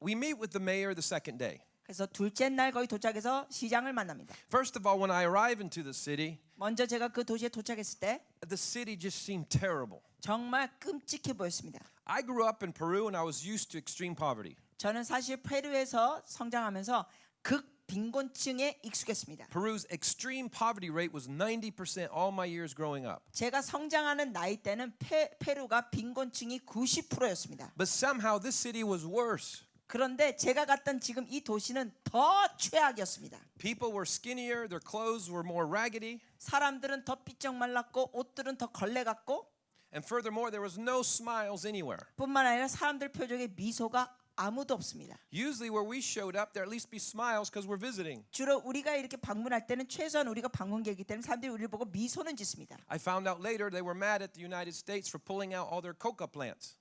we meet with the mayor the second day. 그래서 둘째 날 거기 도착해서 시장을 만납니다. First of all, when I arrive into the city, 먼저 제가 그 도시에 도착했을 때 the city just seemed terrible. 정말 끔찍해 보였습니다. I grew up in Peru and I was used to extreme poverty. 저는 사실 페루에서 성장하면서 극빈곤층에 익숙했습니다. Peru's extreme poverty rate was 90% all my years growing up. 제가 성장하는 나이 때는 페루가 빈곤층이 90%였습니다. But somehow this city was worse. 그런데 제가 갔던 지금 이 도시는 더 최악이었습니다. People were skinnier, their clothes were more raggedy, 사람들은 더 삐쩍 말랐고 옷들은 더 걸레 같고 and furthermore, there was no smiles anywhere. 뿐만 아니라 사람들 표정에 미소가 아무도 없습니다. Usually where we showed up, there at least be smiles because we're visiting. 주로 우리가 이렇게 방문할 때는 최소한 우리가 방문객이기 때문에 사람들이 우리를 보고 미소는 짓습니다. I found out later they were mad at the United States for pulling out all their coca plants.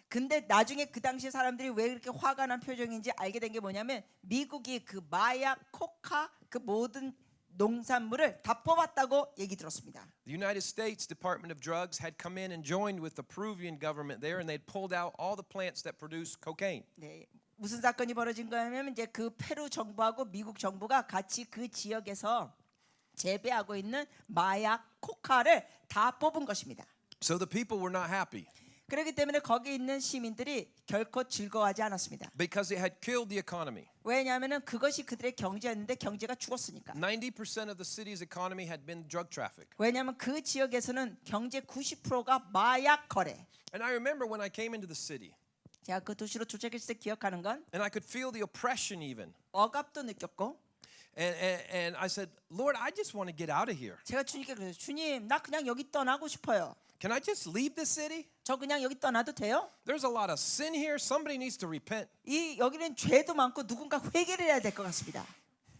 근데 나중에 그 당시 사람들이 왜 그렇게 화가 난 표정인지 알게 된 게 뭐냐면 미국이 그 마약, 코카 그 모든 농산물을 다 뽑았다고 얘기 들었습니다. The United States Department of Drugs had come in and joined with the Peruvian government there, and they'd pulled out all the plants that produce cocaine. 네, 무슨 사건이 벌어진 거냐면 이제 그 페루 정부하고 미국 정부가 같이 그 지역에서 재배하고 있는 마약, 코카를 다 뽑은 것입니다. So the people were not happy 그렇기 때문에 거기 있는 시민들이 결코 즐거워하지 않았습니다. because it had killed the economy. 왜냐하면 그것이 그들의 경제였는데 경제가 죽었으니까. 90% of the city's economy had been drug traffic. 왜냐하면 그 지역에서는 경제 90%가 마약 거래. And I remember when I came into the city, 제가 그 도시로 도착했을 때 기억하는 건 and I could feel the oppression even. 억압도 느꼈고 And I said, Lord, I just want to get out of here. 제가 주님께 그랬어요. 주님, 나 그냥 여기 떠나고 싶어요. Can I just leave this city? 저 그냥 여기 떠나도 돼요? There's a lot of sin here. Somebody needs to repent. 이 여기는 죄도 많고 누군가 회개를 해야 될 것 같습니다.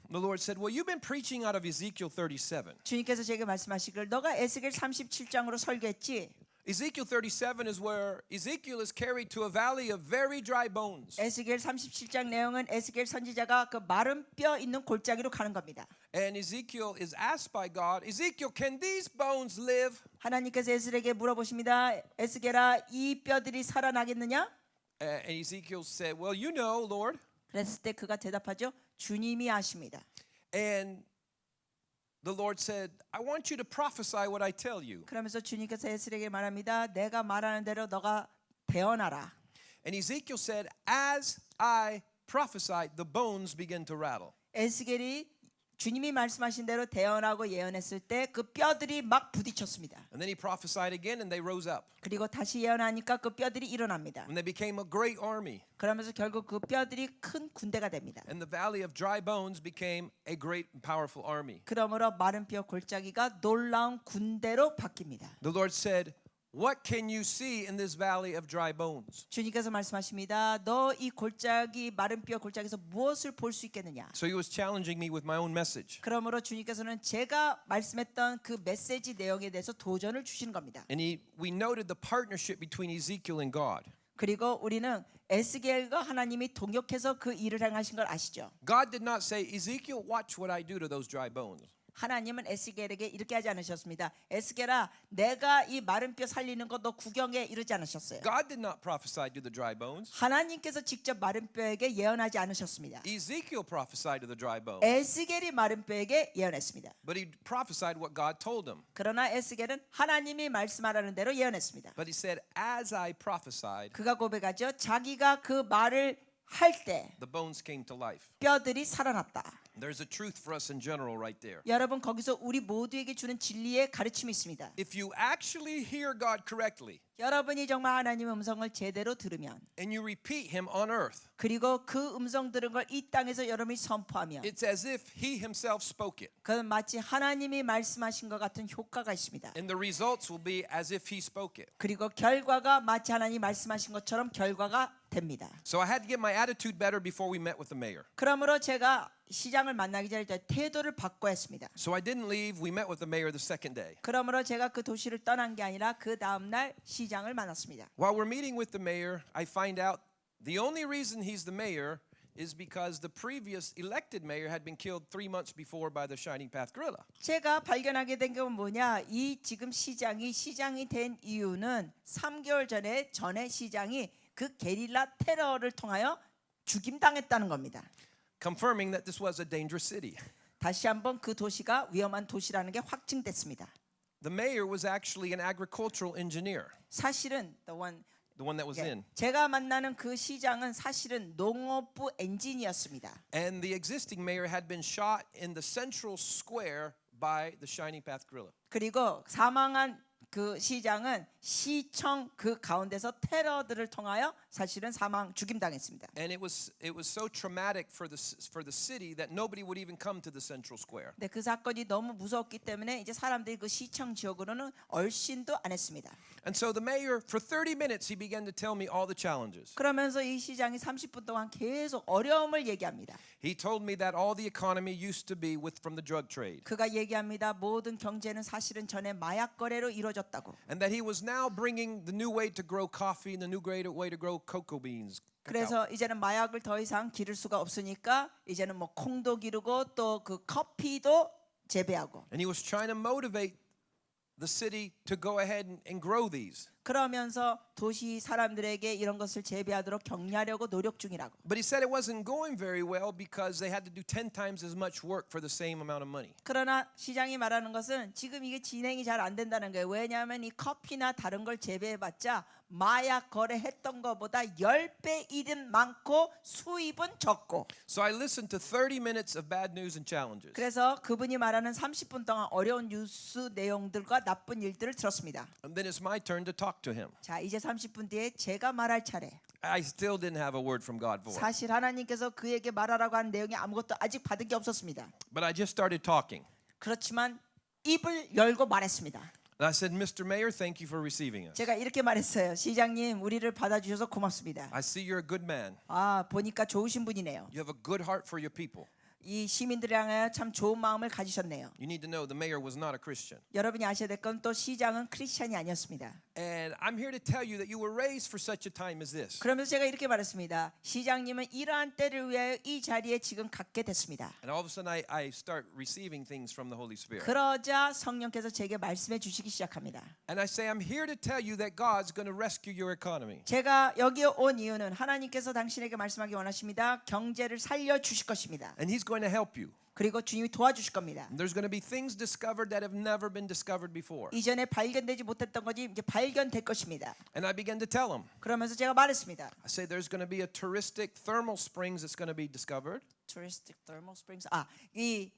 The Lord said, well, you've been preaching out of Ezekiel 37. 주님께서 제게 말씀하시기를 너가 에스겔 37장으로 설교했지. Ezekiel 37 is where Ezekiel is carried to a valley of very dry bones. 에스겔 37장 내용은 에스겔 선지자가 그 마른 뼈 있는 골짜기로 가는 겁니다. And Ezekiel is asked by God, Ezekiel, can these bones live? 하나님께서 에스겔에게 물어보십니다. 에스겔아, 이 뼈들이 살아나겠느냐? And Ezekiel said, well, you know, Lord. 그랬을 때 그가 대답하죠. 주님이 아십니다. And the Lord said, I want you to prophesy what I tell you. 그러면서 주님께서 에스겔에게 말합니다. 내가 말하는 대로 너가 대언하라. And Ezekiel said, as I prophesied, the bones began to rattle. 에스겔이 주님이 말씀하신 대로 대언하고 예언했을 때 그 뼈들이 막 부딪혔습니다. And then he prophesied again and they rose up. 그리고 다시 예언하니까 그 뼈들이 일어납니다. And they became a great army. 그러면서 결국 그 뼈들이 큰 군대가 됩니다. And the valley of dry bones became a great and powerful army. 그러므로 마른 뼈 골짜기가 놀라운 군대로 바뀝니다. The Lord said, what can you see in this valley of dry bones? 주님께서 말씀하십니다. 너 이 골짜기 마른 뼈 골짜기에서 무엇을 볼 수 있겠느냐? So he was challenging me with my own message. 그러므로 주님께서는 제가 말씀했던 그 메시지 내용에 대해서 도전을 주시는 겁니다. And we noted the partnership between Ezekiel and God. 그리고 우리는 에스겔과 하나님이 동역해서 그 일을 행하신 걸 아시죠? God did not say, Ezekiel, watch what I do to those dry bones. 하나님은 에스겔에게 이렇게 하지 않으셨습니다. 에스겔아, 내가 이 마른 뼈 살리는 거 너 구경해 이러지 않으셨어요. God did not prophesy to the dry bones. 하나님께서 직접 마른 뼈에게 예언하지 않으셨습니다. Ezekiel prophesied to the dry bones. 에스겔이 마른 뼈에게 예언했습니다. But he prophesied what God told him. 그러나 에스겔은 하나님이 말씀하라는 대로 예언했습니다. But he said, as I prophesied, 그가 고백하죠. 자기가 그 말을 할 때 the bones came to life. 뼈들이 살아났다. There's a truth for us in general right there. 여러분 거기서 우리 모두에게 주는 진리의 가르침이 있습니다. If you actually hear God correctly 여러분이 정말 하나님의 음성을 제대로 들으면 and you repeat him on earth, 그리고 그 음성 들은 걸 이 땅에서 여러분이 선포하면 it's as if he himself spoke it. 그건 마치 하나님이 말씀하신 것 같은 효과가 있습니다. And the results will be as if he spoke it. 그리고 결과가 마치 하나님이 말씀하신 것처럼 결과가 됩니다. So I had to get my attitude better before we met with the mayor. 그러므로 제가 시장을 만나기 전에 태도를 바꿔야 했습니다. So I didn't leave. We met with the mayor the second day. 그러므로 제가 그 도시를 떠난 게 아니라 그 다음 날 시장을 만났습니다. While we're meeting with the mayor, I find out the only reason he's the mayor is because the previous elected mayor had been killed 3 months before by the Shining Path guerrilla. 제가 발견하게 된 건 뭐냐? 이 지금 시장이 된 이유는 3개월 전에 시장이 그 게릴라 테러를 통하여 죽임당했다는 겁니다. Confirming that this was a dangerous city. 다시 한번 그 도시가 위험한 도시라는 게 확증됐습니다. The mayor was actually an agricultural engineer, 사실은 the one that was in. 제가 만나는 그 시장은 사실은 농업부 엔지니어였습니다. And the existing mayor had been shot in the central square by the Shining Path guerrilla. 그리고 사망한 그 시장은 시청 그 가운데서 테러들을 통하여 사실은 죽임당했습니다. And it was so traumatic for the city that nobody would even come to the central square. 네, 그 사건이 너무 무서웠기 때문에 이제 사람들이 그 시청 지역으로는 얼씬도 안 했습니다. And so the mayor, for 30 minutes, he began to tell me all the challenges. 그러면서 이 시장이 30분 동안 계속 어려움을 얘기합니다. He told me that all the economy used to be from the drug trade, 그가 얘기합니다. 모든 경제는 사실은 전에 마약 거래로 이루어졌다고. and that he was now bringing the new way to grow coffee and the new way to grow cocoa beans. 그래서 이제는 마약을 더 이상 기를 수가 없으니까 이제는 뭐 콩도 기르고 또 그 커피도 재배하고. And he was trying to motivate the city to go ahead and grow these. 그러면서 도시 사람들에게 이런 것을 재배하도록 격려하려고 노력 중이라고. But he said it wasn't going very well because they had to do 10 times as much work for the same amount of money. 그러나 시장이 말하는 것은 지금 이게 진행이 잘 안 된다는 거예요. 왜냐하면 이 커피나 다른 걸 재배해봤자 마약 거래했던 것보다 10배 일은 많고 수입은 적고. So I listened to 30 minutes of bad news and challenges. 그래서 그분이 말하는 30분 동안 어려운 뉴스 내용들과 나쁜 일들을 들었습니다. And then it's my turn to talk to him. 자, 이제 30분 뒤에 제가 말할 차례. I still didn't have a word from God for it. 사실 하나님께서 그에게 말하라고 한 내용이 아무것도 아직 받은 게 없었습니다. But I just started talking. 그렇지만 입을 열고 말했습니다. And I said, Mr. Mayor, thank you for receiving us. 제가 이렇게 말했어요. 시장님, 우리를 받아주셔서 고맙습니다. I see you're a good man. 아, 보니까 좋으신 분이네요. You have a good heart for your people. 이 시민들을 향하여 참 좋은 마음을 가지셨네요. You need to know the mayor was not a Christian. 여러분이 아셔야 될 건 또 시장은 크리스찬이 아니었습니다. And I'm here to tell you that you were raised for such a time as this. 그러면서 제가 이렇게 말했습니다. 시장님은 이러한 때를 위하여 이 자리에 지금 갖게 됐습니다. And all of a sudden I start receiving things from the Holy Spirit. 그러자 성령께서 제게 말씀해 주시기 시작합니다. And I say, I'm here to tell you that God's going to rescue your economy. 제가 여기에 온 이유는 하나님께서 당신에게 말씀하기 원하십니다. 경제를 살려 주실 것입니다. And He's going to help you. 그리고 주님이 도와주실 겁니다. And there's going to be things discovered that have never been discovered before. 이전에 발견되지 못했던 것이 이제 발견될 것입니다. And I began to tell him. 그러면서 제가 말했습니다. I say there's going to be a touristic thermal springs that's going to be discovered. Touristic thermal springs. 이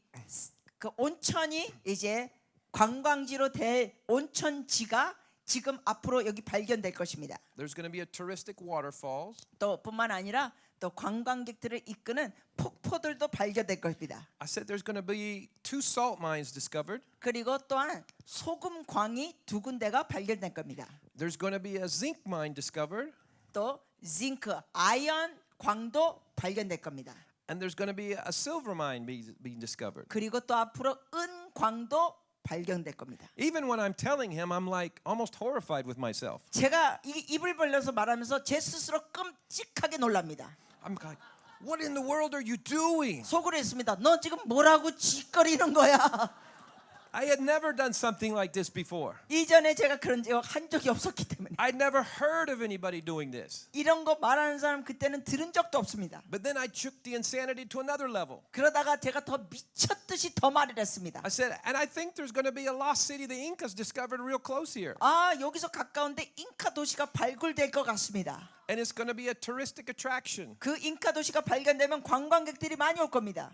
그 온천이 이제 관광지로 될 온천지가 지금 앞으로 여기 발견될 것입니다. There's going to be a touristic waterfalls. 또 뿐만 아니라 또 관광객들을 이끄는 폭포들도 발견될 겁니다. I said there's going to be 2 salt mines discovered. 그리고 또한 소금광이 2군데가 발견될 겁니다. There's going to be a zinc mine discovered. 또 징크, 아연 광도 발견될 겁니다. And there's going to be a silver mine being discovered. 그리고 또 앞으로 은광도 발견될 겁니다. Even when I'm telling him, I'm like almost horrified with myself. 제가 입을 벌려서 말하면서 제 스스로 끔찍하게 놀랍니다. I'm like, what in the world are you doing? 속으로 했습니다. 너 지금 뭐라고 짓거리는 거야? I had never done something like this before. 이전에 제가 그런 한 적이 없었기 때문에 I'd never heard of anybody doing this. 이런 거 말하는 사람 그때는 들은 적도 없습니다. But then I took the insanity to another level. 그러다가 제가 더 미쳤듯이 더 말을 했습니다. I said, and I think there's going to be a lost city the Incas discovered real close here. 여기서 가까운데 잉카 도시가 발굴될 것 같습니다. And it's going to be a touristic attraction. 그 잉카 도시가 발견되면 관광객들이 많이 올 겁니다.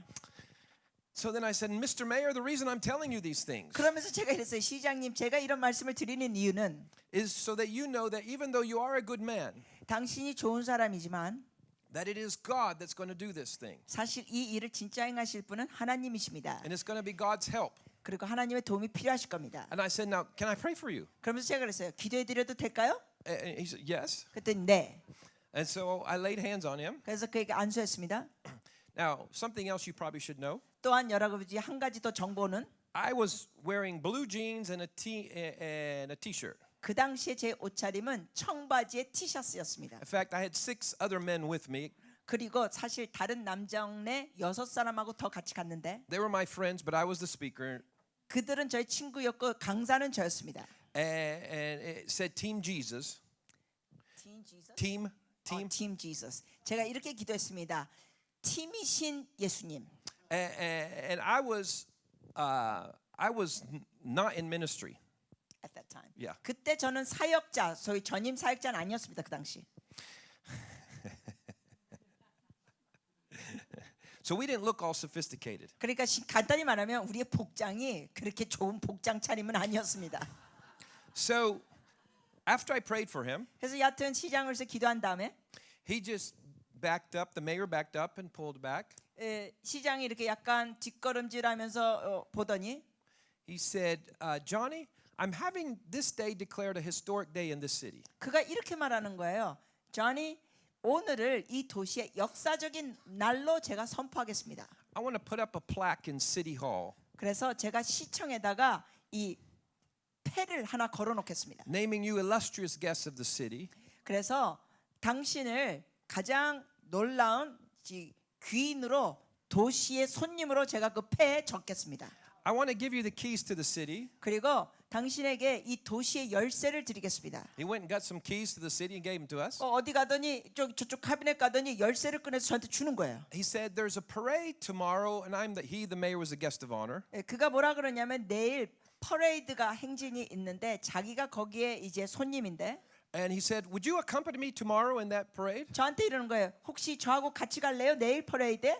So then I said, Mr. Mayor, the reason I'm telling you these things 그러면서 제가 이랬어요. 시장님, 제가 이런 말씀을 드리는 이유는 is so that you know that even though you are a good man, 당신이 좋은 사람이지만 that it is God that's going to do this thing. 사실 이 일을 진짜 행하실 분은 하나님이십니다. And it's going to be God's help. 그리고 하나님의 도움이 필요하실 겁니다. And I said, now, can I pray for you? 그러면서 제가 그랬어요. 기도해 드려도 될까요? And he said, yes. 그랬더니 네. And so I laid hands on him. 그래서 그에게 안수했습니다. Now, something else you probably should know. 또한 여러분이 한 가지 더 정보는 I was wearing blue jeans and a t-shirt. 그 당시에 제 옷차림은 청바지에 티셔츠였습니다. In fact, I had 6 other men with me. 그리고 사실 다른 남정네 6사람하고 더 같이 갔는데 They were my friends, but I was the speaker. 그들은 저희 친구였고 강사는 저였습니다. And it said Team Jesus. Team. 팀 지저스. 제가 이렇게 기도했습니다. 팀이신 예수님. And I was not in ministry. At that time. Yeah. 그때 저는 사역자, 소위 전임 사역자는 아니었습니다. 그 당시. So we didn't look all sophisticated. 그러니까 간단히 말하면 우리의 복장이 그렇게 좋은 복장 차림은 아니었습니다. So after I prayed for him, 그래서 여하튼 시장으로서 기도한 다음에 he just backed up. The mayor backed up and pulled back. 시장이 이렇게 약간 뒷걸음질하면서 보더니 He said, Johnny, I'm having this day declared a historic day in this city. 그가 이렇게 말하는 거예요. Johnny, 오늘을 이 도시의 역사적인 날로 제가 선포하겠습니다. I want to put up a plaque in City Hall 그래서 제가 시청에다가 이 패를 하나 걸어놓겠습니다. naming you illustrious guests of the city. 그래서 당신을 가장 놀라운 귀인으로 도시의 손님으로 제가 그 패에 적겠습니다. I want to give you the keys to the city. 그리고 당신에게 이 도시의 열쇠를 드리겠습니다. He went and got some keys to the city and gave them to us. 어디 가더니 저쪽 카비넷 가더니 열쇠를 꺼내서 저한테 주는 거예요. He said, there's a parade tomorrow, and the mayor, was a guest of honor. 그가 뭐라 그러냐면 내일 퍼레이드가 행진이 있는데 자기가 거기에 이제 손님인데 And he said, would you accompany me tomorrow in that parade? 저한테 이러는 거예요. 혹시 저하고 같이 갈래요? 내일 퍼레이드에?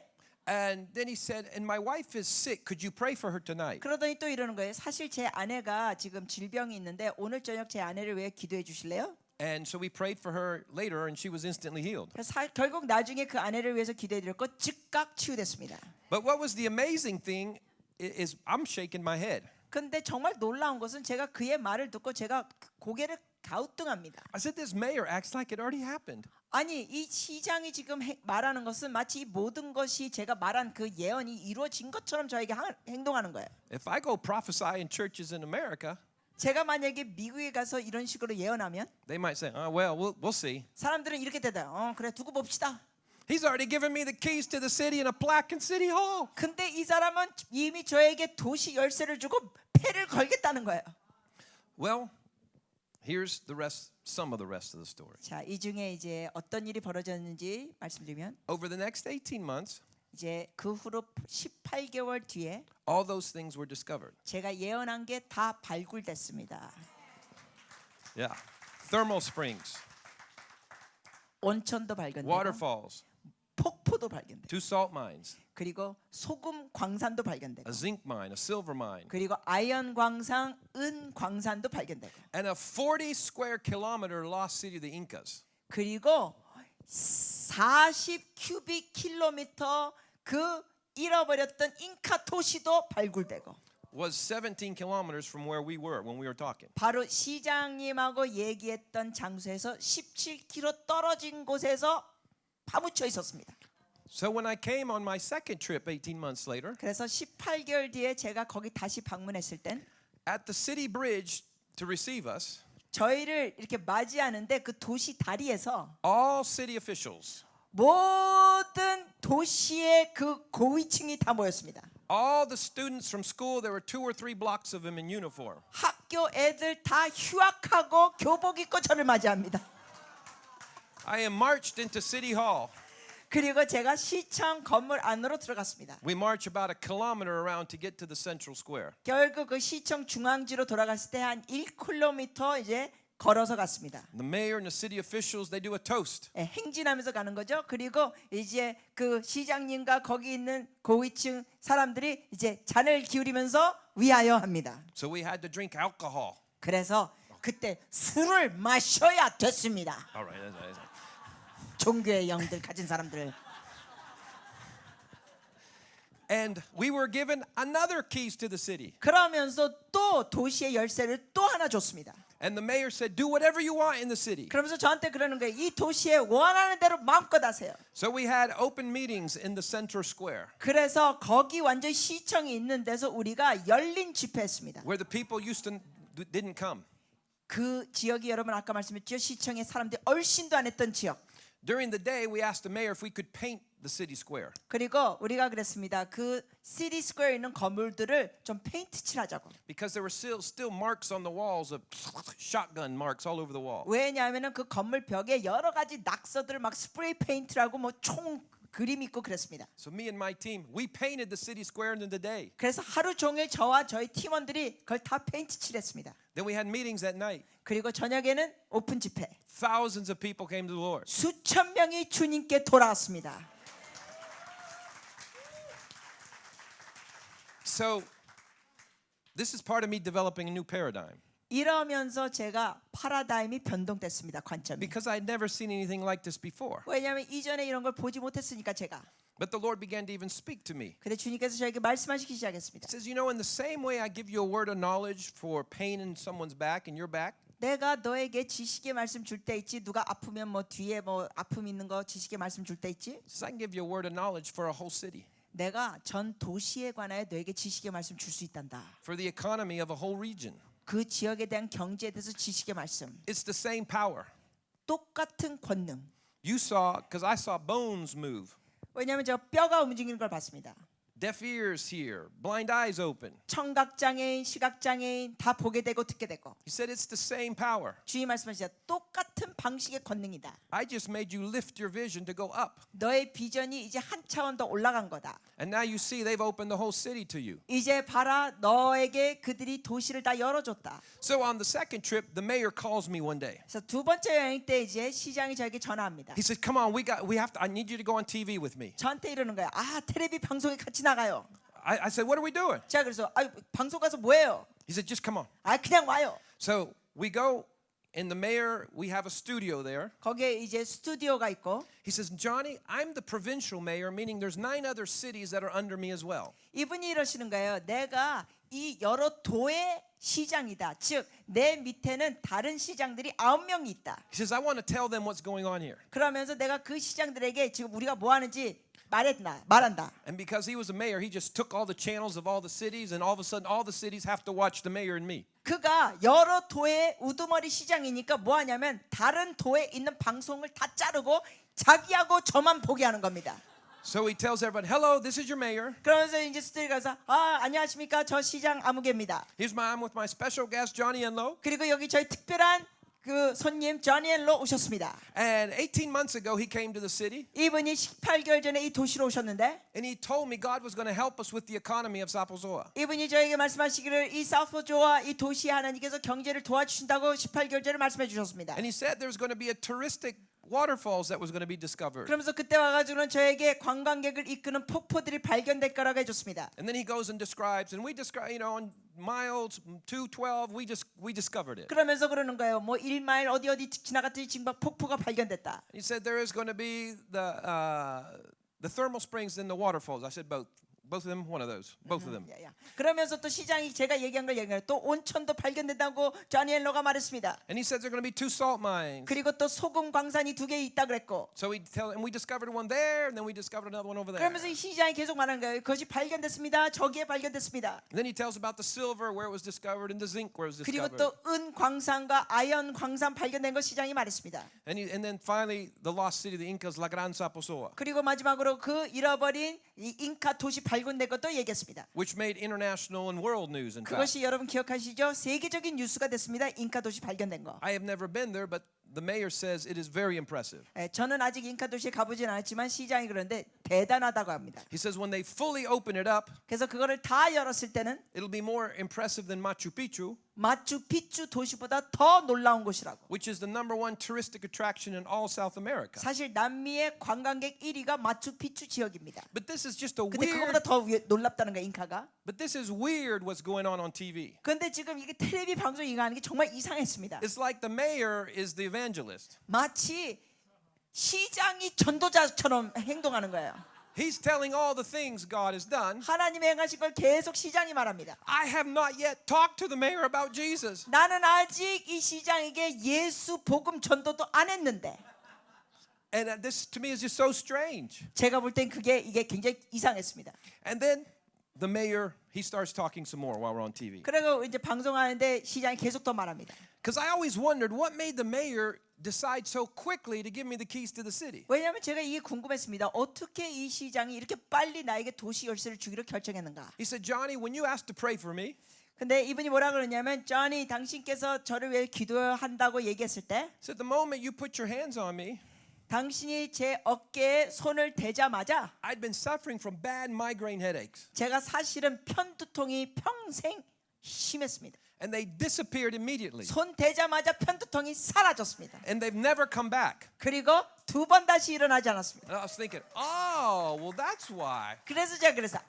And then he said, and my wife is sick. Could you pray for her tonight? 그러더니 또 이러는 거예요. 사실 제 아내가 지금 질병이 있는데 오늘 저녁 제 아내를 위해 기도해 주실래요? And so we prayed for her later, and she was instantly healed. 그래서 결국 나중에 그 아내를 위해서 기도해 드렸고 즉각 치유됐습니다. But what was the amazing thing is I'm shaking my head. 근데 정말 놀라운 것은 제가 그의 말을 듣고 제가 고개를 갸우뚱합니다. I said, this mayor acts like it already happened. 아니 이 시장이 지금 말하는 것은 마치 이 모든 것이 제가 말한 그 예언이 이루어진 것처럼 저에게 행동하는 거예요. If I go prophesy in churches in America, 제가 만약에 미국에 가서 이런 식으로 예언하면 they might say, well, we'll see. 사람들은 이렇게 대답해요. 그래 두고 봅시다. He's already given me the keys to the city and a plaque in City Hall. 근데 이 사람은 이미 저에게 도시 열쇠를 주고 패를 걸겠다는 거예요. Well, here's some of the rest of the story. 자, 이 중에 이제 어떤 일이 벌어졌는지 말씀드리면 Over the next 18 months, 이제 그 후로 18개월 뒤에 all those things were discovered. 제가 예언한 게 다 발굴됐습니다. Yeah. Thermal springs, 온천도 발견되고 waterfalls, 폭포도 발견되고 2 salt mines, 그리고 소금 광산도 발견되고 a zinc mine, a silver mine, 그리고 아연 광산, 은 광산도 발견되고 and a 40 square kilometer lost city of the Incas. 그리고 40 큐빅 킬로미터 그 잃어버렸던 잉카 도시도 발굴되고 Was 17 kilometers from where we were when we were talking. 바로 시장님하고 얘기했던 장소에서 17km 떨어진 곳에서 파묻혀 있었습니다. So when I came on my second trip 18 months later, 그래서 18개월 뒤에 제가 거기 다시 방문했을 땐 at the city bridge to receive us, 저희를 이렇게 맞이하는데 그 도시 다리에서 all city officials, 모든 도시의 그 고위층이 다 모였습니다. all the students from school, there were 2 or 3 blocks of them in uniform. 학교 애들 다 휴학하고 교복 입고 저를 맞이합니다. I am marched into City Hall. 그리고 제가 시청 건물 안으로 들어갔습니다. We march about a kilometer around to get to the central square. 결국 그 시청 중앙지로 돌아갔을 때 한 1km 이제 걸어서 갔습니다. The mayor and the city officials, they do a toast. 예, 행진하면서 가는 거죠. 그리고 이제 그 시장님과 거기 있는 고위층 사람들이 이제 잔을 기울이면서 위하여 합니다. So we had to drink alcohol. 그래서 그때 술을 마셔야 됐습니다. All right. That's right. 종교의 영들 가진 사람들. And we were given another keys to the city. 그러면서 또 도시의 열쇠를 또 하나 줬습니다. And the mayor said, do whatever you want in the city. 그러면서 저한테 그러는 거예요. 이 도시에 원하는 대로 마음껏 하세요. So we had open meetings in the center square 그래서 거기 완전 시청이 있는 데서 우리가 열린 집회했습니다. where the people didn't come. 그 지역이 여러분 아까 말씀했죠. 시청에 사람들이 얼씬도 안 했던 지역. During the day, we asked the mayor if we could paint the city square. 그리고 우리가 그랬습니다. 그 시티 스퀘어에 있는 건물들을 좀 페인트 칠하자고. Because there were still marks on the walls of shotgun marks all over the wall. 왜냐하면은 그 건물 벽에 여러 가지 낙서들을 막 스프레이 페인트라고 뭐 총 그림 있고 그랬습니다. So me and my team, we painted the city square in the day. 그래서 하루 종일 저와 저희 팀원들이 그걸 다 페인트 칠했습니다. Then we had meetings at night. 그리고 저녁에는 오픈 집회. Thousands of people came to the Lord. 수천 명이 주님께 돌아왔습니다. So this is part of me developing a new paradigm. 이러면서 제가 파라다임이 변동됐습니다. 관점이. Because I'd never seen anything like this before. 왜냐하면 이전에 이런 걸 보지 못했으니까 제가. But the Lord began to even speak to me. 근데 주님께서 저에게 말씀하시기 시작했습니다. He says, you know, in the same way I give you a word of knowledge for pain in someone's back, in your back, 내가 너에게 지식의 말씀 줄 때 있지. 누가 아프면 뭐 뒤에 뭐 아픔 있는 거 지식의 말씀 줄 때 있지. he says, I can give you a word of knowledge for a whole city, 내가 전 도시에 관하여 너에게 지식의 말씀 줄 수 있단다. for the economy of a whole region. 그 지역에 대한 경제에 대해서 지식의 말씀. It's the same power. 똑같은 권능. You saw, because I saw bones move, 왜냐하면 저 뼈가 움직이는 걸 봤습니다. deaf ears hear, blind eyes open. 청각장애인, 시각장애인 다 보게 되고 듣게 되고. He said, it's the same power. 주님 말씀하시죠. 똑같은 방식의 권능이다. I just made you lift your vision to go up. 너의 비전이 이제 한 차원 더 올라간 거다. And now you see they've opened the whole city to you. 이제 봐라 너에게 그들이 도시를 다 열어줬다. So on the second trip, the mayor calls me one day. 그래서 두 번째 여행 때 이제 시장이 저에게 전화합니다. He said, come on, I need you to go on TV with me. 저한테 이러는 거야. 아 텔레비 방송에 같이 나가요. I said, what are we doing? 제가 그래서 방송 가서 뭐해요? He said, just come on. 아 그냥 와요. So we go, and the mayor, we have a studio there. 거기에 이제 스튜디오가 있고 He says, Johnny, I'm the provincial mayor, meaning there's 9 other cities that are under me as well. 이분이 이러시는 거예요. 내가 이 여러 도의 시장이다. 즉 내 밑에는 다른 시장들이 9명이 있다. He says, I want to tell them what's going on here. 그러면서 내가 그 시장들에게 지금 우리가 뭐 하는지 말한다. And because he was a mayor, he just took all the channels of all the cities, and all of a sudden, all the cities have to watch the mayor and me. 그가 여러 도의 우두머리 시장이니까 뭐 하냐면 다른 도에 있는 방송을 다 자르고 자기하고 저만 보게 하는 겁니다. So he tells everybody, hello, this is your mayor. 그러면서 이제 스튜디오 가서 안녕하십니까 저 시장 아무개입니다. I'm with my special guest, Johnny Enlow. 그리고 여기 저희 특별한 그 손님 조니엘로 오셨습니다. And 18 months ago, he came to the city. 이분이 18개월 전에 이 도시로 오셨는데 And he told me God was going to help us with the economy of Zapozoa. 이분이 저에게 말씀하시기를 이 사우스조와 이 도시에 하나님께서 경제를 도와주신다고 18개월 전에 말씀해 주셨습니다. And he said there's going to be a touristic waterfalls that was going to be discovered. 그러면서 그때 와가지고는 저에게 관광객을 이끄는 폭포들이 발견될 거라고 해줬습니다. And then he goes and describes, and we describe, on miles 212, we discovered it. 그러면서 그러는 거예요. 뭐 1마일 어디 지나갔더니 지금 폭포가 발견됐다. He said there is going to be the thermal springs and the waterfalls. I said both of them, one of those, both of them. 그러면서 또 시장이 제가 얘기한 걸 얘기해요. 또 온천도 발견된다고 조니엘로가 말했습니다. And he said there are going to be 2 salt mines. 그리고 또 소금 광산이 2개 있다 그랬고. So and we discovered one there, and then we discovered another one over there. 그러면서 이 시장이 계속 말하는 거예요. 그것이 발견됐습니다. 저기에 발견됐습니다. And then he tells about the silver where it was discovered and the zinc where it was 그리고 discovered. 또 은 광산과 아연 광산 발견된 거 시장이 말했습니다. And then finally the lost city of the Incas, La Gran Zapozoa, 그리고 마지막으로 그 잃어버린 이 잉카 도시 발견된 것도 얘기했습니다. which made international and world news. In fact, 그것이 여러분 기억하시죠? 세계적인 뉴스가 됐습니다. 잉카 도시 발견된 거. I have never been there, but the mayor says it is very impressive. 저는 아직 잉카 도시에 가보진 않았지만 시장이 그런데 대단하다고 합니다. He says when they fully open it up, 그래서 그거를 다 열었을 때는 it'll be more impressive than Machu Picchu. 마추픽추 도시보다 더 놀라운 곳이라고. which is the number one touristic attraction in all South America. 사실 남미의 관광객 1위가 마추픽추 지역입니다. But this is just a 근데 weird. 그거보다 더 놀랍다는 거야, 잉카가. But this is weird. What's going on TV? 그런데 지금 이게 텔레비 방송이 이거 하는 게 정말 이상했습니다. It's like the mayor is the evangelist. 마치 시장이 전도자처럼 행동하는 거예요. He's telling all the things God has done. 하나님의 행하신 걸 계속 시장이 말합니다. I have not yet talked to the mayor about Jesus. 나는 아직 이 시장에게 예수 복음 전도도 안 했는데. And this to me is just so strange. 제가 볼 땐 이게 굉장히 이상했습니다. And then the mayor, he starts talking some more while we're on TV. 그리고 이제 방송하는데 시장이 계속 더 말합니다. Because I always wondered what made the mayor decide so quickly to give me the keys to the city. 왜냐하면 제가 이게 궁금했습니다. 어떻게 이 시장이 이렇게 빨리 나에게 도시 열쇠를 주기로 결정했는가? He said, Johnny, when you asked to pray for me, 근데 이분이 뭐라 그러냐면 조니 당신께서 저를 위해 기도한다고 얘기했을 때 said the moment you put your hands on me, 당신이 제 어깨에 손을 대자마자 I'd been suffering from bad migraine headaches. 제가 사실은 편두통이 평생 심했습니다. And they disappeared immediately. 손 대자마자 편두통이 사라졌습니다. And they've never come back. 그리고 두 번 다시 일어나지 않았습니다. And I was thinking, oh, well, that's why. 그래서 제가 그래서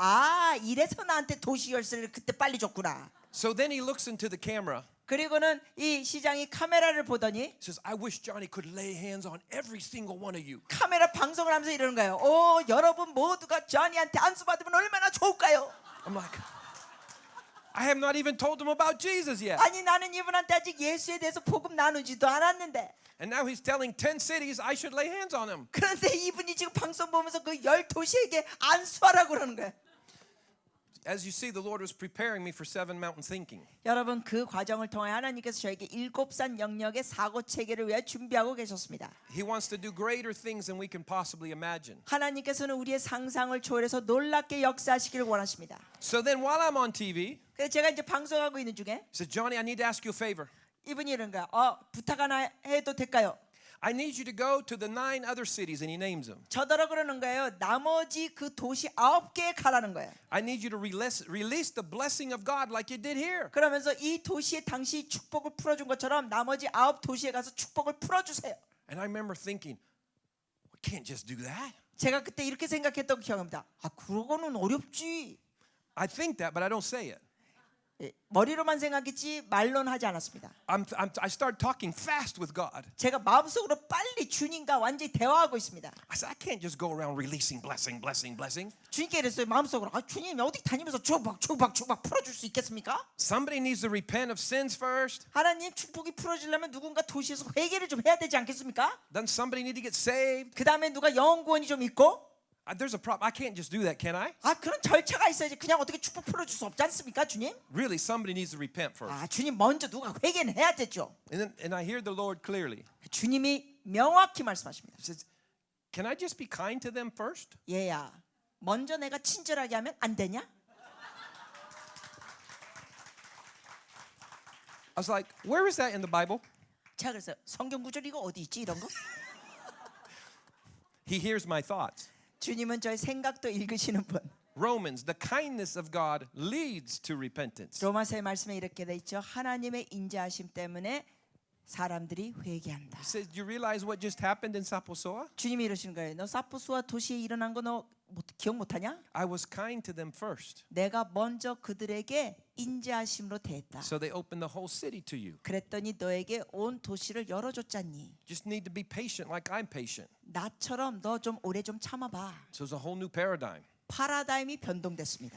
이래서 나한테 도시 열쇠를 그때 빨리 줬구나. So then he looks into the camera. 그리고는 이 시장이 카메라를 보더니 Says, I wish Johnny could lay hands on every single one of you. 카메라 방송을 하면서 이러는 거예요. 여러분 모두가 조니한테 안수 받으면 얼마나 좋을까요? I'm like, I have not even told him about Jesus yet. 아니 나는 이분한테 아직 예수에 대해서 복음 나누지도 않았는데. And now he's telling 10 cities I should lay hands on him. 그런데 이분이 지금 방송 보면서 그 10도시에게 안수하라고 그러는 거예요. As you see, the Lord was preparing me for Seven Mountain Thinking. 여러분 그 과정을 통해 하나님께서 저에게 7산 영역의 사고 체계를 위해 준비하고 계셨습니다. He wants to do greater things than we can possibly imagine. 하나님께서는 우리의 상상을 초월해서 놀랍게 역사하시기를 원하십니다. So then while I'm on TV, 그래서 제가 이제 방송하고 있는 중에 he said, Johnny, I need to ask you a favor. 이분이 이런 거야. 부탁 하나 해도 될까요? I need you to go to the 9 other cities, and he names them. 저더러 그러는 거예요. 나머지 그 도시 9개에 가라는 거예요. I need you to release the blessing of God like you did here. 그러면서 이 도시에 당시 축복을 풀어준 것처럼 나머지 9도시에 가서 축복을 풀어주세요. And I remember thinking, we can't just do that. 제가 그때 이렇게 생각했던 기억합니다. 그거는 어렵지. I think that, but I don't say it. 머리로만 생각했지 말로는 하지 않았습니다. I start talking fast with God. 제가 마음속으로 빨리 주님과 완전히 대화하고 있습니다. I said, I can't just go around releasing blessing, blessing, blessing. 주님께 이랬어요. 마음속으로 주님 어디 다니면서 축복 풀어줄 수 있겠습니까? Somebody needs to repent of sins first. 하나님 축복이 풀어지려면 누군가 도시에서 회개를 좀 해야 되지 않겠습니까? Then somebody need to get saved. 그 다음에 누가 영혼 구원이 좀 있고 There's a problem. I can't just do that, can I? 그런 절차가 있어야지. 그냥 어떻게 축복 풀어줄 수 없지 않습니까, 주님? Really, somebody needs to repent first. 주님 먼저 누가 회개는 해야 되죠. And I hear the Lord clearly. 주님이 명확히 말씀하십니다. He says, can I just be kind to them first? 얘야, 먼저 내가 친절하게 하면 안 되냐? I was like, where is that in the Bible? 제가 그래서 성경 구절 이거 어디 있지 이런 거? He hears my thoughts. 주님은 저의 생각도 읽으시는 분. Romans, the kindness of God leads to repentance. 로마서의 말씀에 이렇게 돼 있죠. 하나님의 인자하심 때문에 사람들이 회개한다. He says, do you realize what just happened in Saposoa? 주님이 이러시는 거예요. 너 사푸스와 도시에 일어난 거 너 기억 못하냐? I was kind to them first. 내가 먼저 그들에게 인자하심으로 대했다. So they opened the whole city to you. 그랬더니 너에게 온 도시를 열어줬잖니. Just need to be patient like I'm patient. 나처럼 너 좀 오래 좀 참아봐. So it's a whole new paradigm. 파라다임이 변동됐습니다.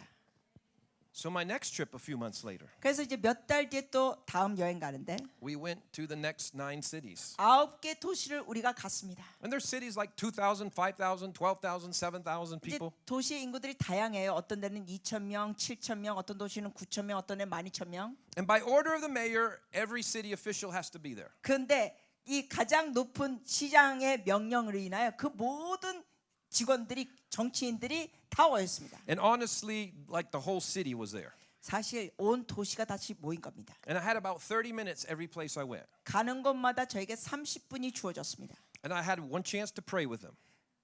So my next trip a few months later, 그래서 이제 몇 달 뒤에 또 다음 여행 가는데 we went to the next 9 cities. 9개 도시를 우리가 갔습니다. And there's cities like 2,000, 5,000, 12,000, 7,000 이제 people. 도시의 인구들이 다양해요. 어떤 데는 2,000명, 7,000명, 어떤 도시는 9,000명, 어떤 데는 12,000명. And by order of the mayor, every city official has to be there. 그런데 이 가장 높은 시장의 명령으로 인하여 그 모든 직원들이 정치인들이 다 와있습니다. And honestly, like the whole city was there. 사실 온 도시가 다시 모인 겁니다. And I had about 30 minutes every place I went. 가는 곳마다 저에게 30분이 주어졌습니다. And I had one chance to pray with them.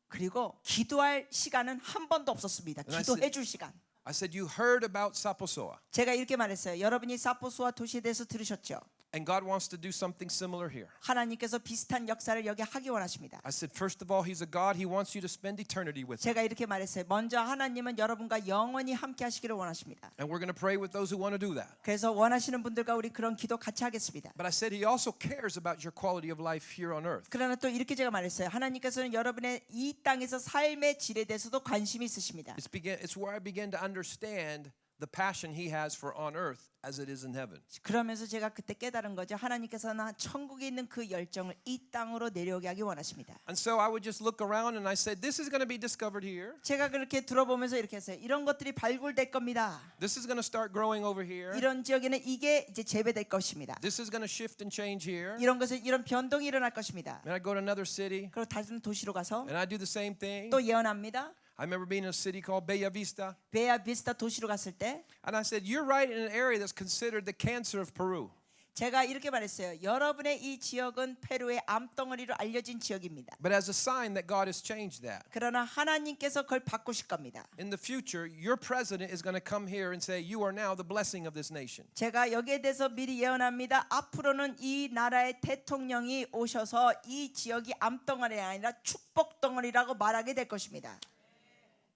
그리고 기도할 시간은 한 번도 없었습니다. And I 기도해 줄 시간. I said, you heard about Saposoa, 제가 이렇게 말했어요. 여러분이 사포소와 도시에 대해서 들으셨죠? and God wants to do something similar here. 하나님께서 비슷한 역사를 여기 하기 원하십니다. I said, first of all, He's a God. He wants you to spend eternity with Him. 제가 이렇게 말했어요. 먼저 하나님은 여러분과 영원히 함께 하시기를 원하십니다. And we're going to pray with those who want to do that. 그래서 원하시는 분들과 우리 그런 기도 같이 하겠습니다. But I said, He also cares about your quality of life here on earth. 그러나 또 이렇게 제가 말했어요. 하나님께서는 여러분의 이 땅에서 삶의 질에 대해서도 관심이 있으십니다. It's where I began to understand the passion He has for on earth as it is in heaven. 그러면서 제가 그때 깨달은 거죠. 하나님께서는 천국에 있는 그 열정을 이 땅으로 내려오게 하기 원하십니다. And so I would just look around and I said, this is going to be discovered here. 제가 그렇게 들어보면서 이렇게 했어요. 이런 것들이 발굴될 겁니다. This is going to start growing over here. 이런 지역에는 이게 이제 재배될 것입니다. This is going to shift and change here. 이런 것에 이런 변동이 일어날 것입니다. And I go to another city 그리고 다른 도시로 가서 and I do the same thing. 또 예언합니다. I remember being in a city called Bella Vista. 베아비스타 도시로 갔을 때 And I said, you're right in an area that's considered the cancer of Peru. 제가 이렇게 말했어요. 여러분의 이 지역은 페루의 암덩어리로 알려진 지역입니다. But as a sign that God has changed that. 그러나 하나님께서 그걸 바꾸실 겁니다. In the future, your president is going to come here and say, you are now the blessing of this nation. 제가 여기에 대해서 미리 예언합니다. 앞으로는 이 나라의 대통령이 오셔서 이 지역이 암덩어리가 아니라 축복덩어리라고 말하게 될 것입니다.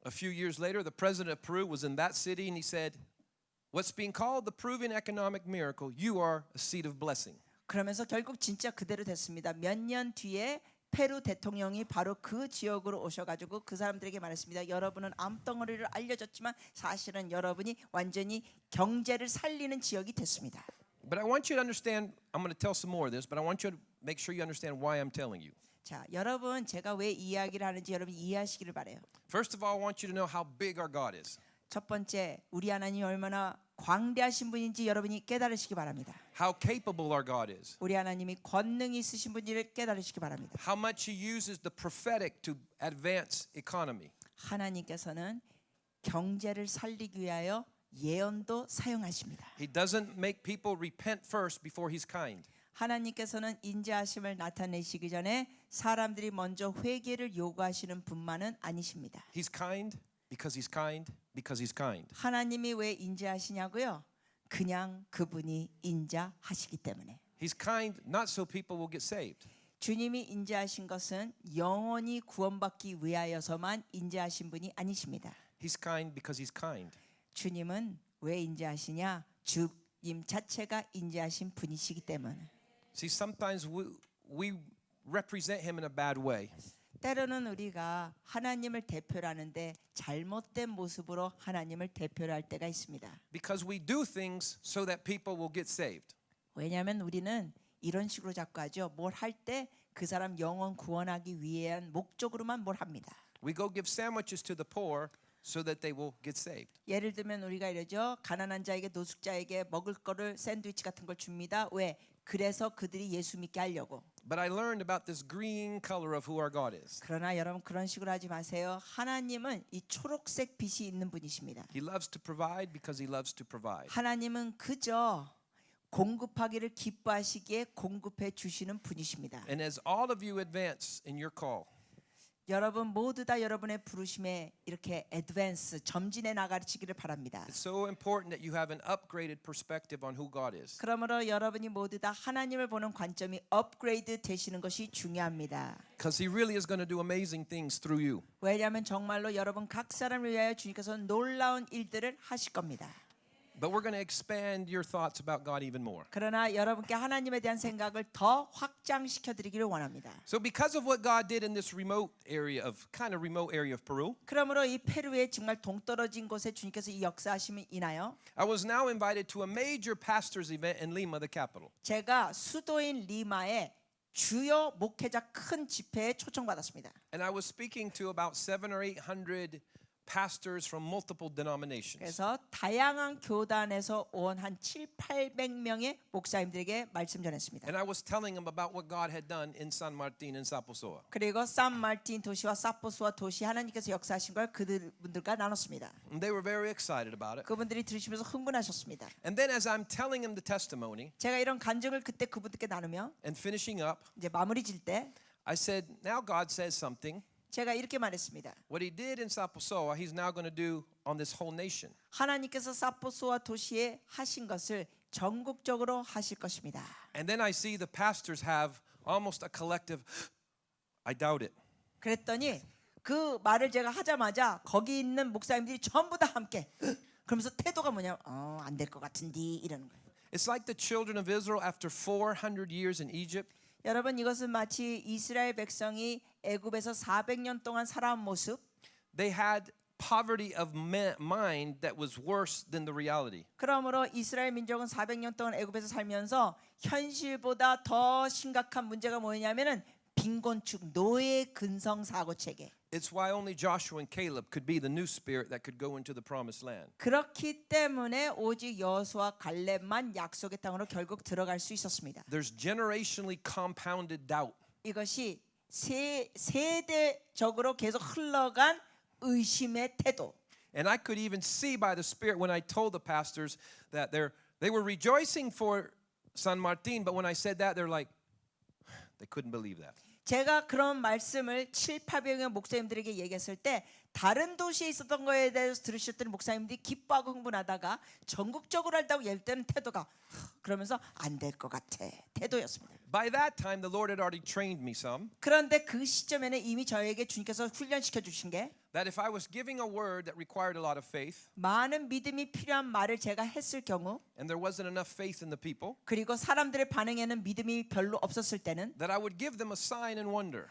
A few years later, the president of Peru was in that city and he said, what's being called the Peruvian economic miracle, you are a seed of blessing. 그러면서 결국 진짜 그대로 됐습니다. 몇 년 뒤에 페루 대통령이 바로 그 지역으로 오셔가지고 그 사람들에게 말했습니다. 여러분은 암덩어리를 알려졌지만 사실은 여러분이 완전히 경제를 살리는 지역이 됐습니다. But I want you to understand, I'm going to tell some more of this, but I want you to make sure you understand why I'm telling you. 자, 여러분 제가 왜 이 이야기를 하는지 여러분 이해하시기를 바래요. First of all, I want you to know how big our God is. 첫 번째, 우리 하나님이 얼마나 광대하신 분인지 여러분이 깨달으시기 바랍니다. How capable our God is. 우리 하나님이 권능이 있으신 분인지를 깨달으시기 바랍니다. How much He uses the prophetic to advance economy. 하나님께서는 경제를 살리기 위하여 예언도 사용하십니다. He doesn't make people repent first before He's kind. 하나님께서는 인자하심을 나타내시기 전에 사람들이 먼저 회개를 요구하시는 분만은 아니십니다. He's kind because He's kind because He's kind. 하나님이 왜 인자하시냐고요? 그냥 그분이 인자하시기 때문에. He's kind not so people will get saved. 주님이 인자하신 것은 영원히 구원받기 위하여서만 인자하신 분이 아니십니다. He's kind because He's kind. 주님은 왜 인자하시냐? 주님 자체가 인자하신 분이시기 때문에. See, sometimes we represent Him in a bad way. 때로는 우리가 하나님을 대표를 하는데 잘못된 모습으로 하나님을 대표를 할 때가 있습니다. Because we do things so that people will get saved. 왜냐하면 우리는 이런 식으로 자꾸 하죠. 뭘 할 때 그 사람 영혼 구원하기 위한 목적으로만 뭘 합니다. We go give sandwiches to the poor so that they will get saved. 예를 들면 우리가 이러죠. 가난한 자에게 노숙자에게 먹을 거를 샌드위치 같은 걸 줍니다. 왜? 그래서 그들이 예수 믿게 하려고. But I learned about this green color of who our God is. 그러나 여러분 그런 식으로 하지 마세요. 하나님은 이 초록색 빛이 있는 분이십니다. He loves to provide because He loves to provide. 하나님은 그저 공급하기를 기뻐하시기에 공급해 주시는 분이십니다. And as all of you advance in your call, 여러분 모두 다 여러분의 부르심에 이렇게 애드밴스 점진해 나가시기를 바랍니다. it's so important that you have an upgraded perspective on who God is. 그러므로 여러분이 모두 다 하나님을 보는 관점이 업그레이드 되시는 것이 중요합니다. Because He really is going to do amazing things through you. 왜냐하면 정말로 여러분 각 사람을 위하여 주님께서 놀라운 일들을 하실 겁니다. But we're going to expand your thoughts about God even more. 그러나 여러분께 하나님에 대한 생각을 더 확장시켜 드리기를 원합니다. So because of what God did in this remote area of Peru, 그러므로 이 페루의 정말 동떨어진 곳에 주님께서 이 역사하심을 인하여 I was now invited to a major pastors event in Lima, the capital. 제가 수도인 리마에 주요 목회자 큰 집회에 초청받았습니다. And I was speaking to about 700 or 800 pastors from multiple denominations. 그래서 다양한 교단에서 온 한 700~800명의 목사님들에게 말씀 전했습니다. And I was telling them about what God had done in San Martin and Saposoa. 그리고 산마르틴 도시와 사포소와 도시 하나님께서 역사하신 걸 그들과 나눴습니다. And they were very excited about it. 그분들이 들으시면서 흥분하셨습니다. And then as I'm telling them the testimony 제가 이런 간증을 그때 그분들께 나누며 and finishing up, 이제 마무리 질 때 I said, now God says something 제가 이렇게 말했습니다. What he did in Saposoa, he's now going to do on this whole nation. 하나님께서 사포소와 도시에 하신 것을 전국적으로 하실 것입니다. And then I see the pastors have almost a collective, I doubt it. 그랬더니 그 말을 제가 하자마자 거기 있는 목사님들이 전부 다 함께 그러면서 태도가 뭐냐면 안 될 것 같은데 이러는 거예요. It's like the children of Israel after 400 years in Egypt. 여러분 이것은 마치 이스라엘 백성이 애굽에서 400년 동안 살아온 모습. They had poverty of mind that was worse than the reality. 그러므로 이스라엘 민족은 400년 동안 애굽에서 살면서 현실보다 더 심각한 문제가 뭐냐면은 빈곤축, 노예 근성 사고 체계. It's why only Joshua and Caleb could be the new spirit that could go into the promised land. 그렇기 때문에 오직 여호수아 갈렙만 약속의 땅으로 결국 들어갈 수 있었습니다. There's generationally compounded doubt. 이것이 세대적으로 계속 흘러간 의심의 태도. And I could even see by the Spirit when I told the pastors that they were rejoicing for San Martin, but when I said that, they're like, they couldn't believe that. 제가 그런 말씀을 7,800명 목사님들에게 얘기했을 때 다른 도시에 있었던 거에 대해서 들으셨던 목사님들이 기뻐하고 흥분하다가 전국적으로 한다고 얘기할 때는 태도가 그러면서 안 될 것 같아 태도였습니다. By that time, the Lord had already trained me some. 그런데 그 시점에는 이미 저에게 주님께서 훈련시켜 주신 게 That if I was giving a word that required a lot of faith, 많은 믿음이 필요한 말을 제가 했을 경우 and there wasn't enough faith in the people, 그리고 사람들의 반응에는 믿음이 별로 없었을 때는 that I would give them a sign and wonder.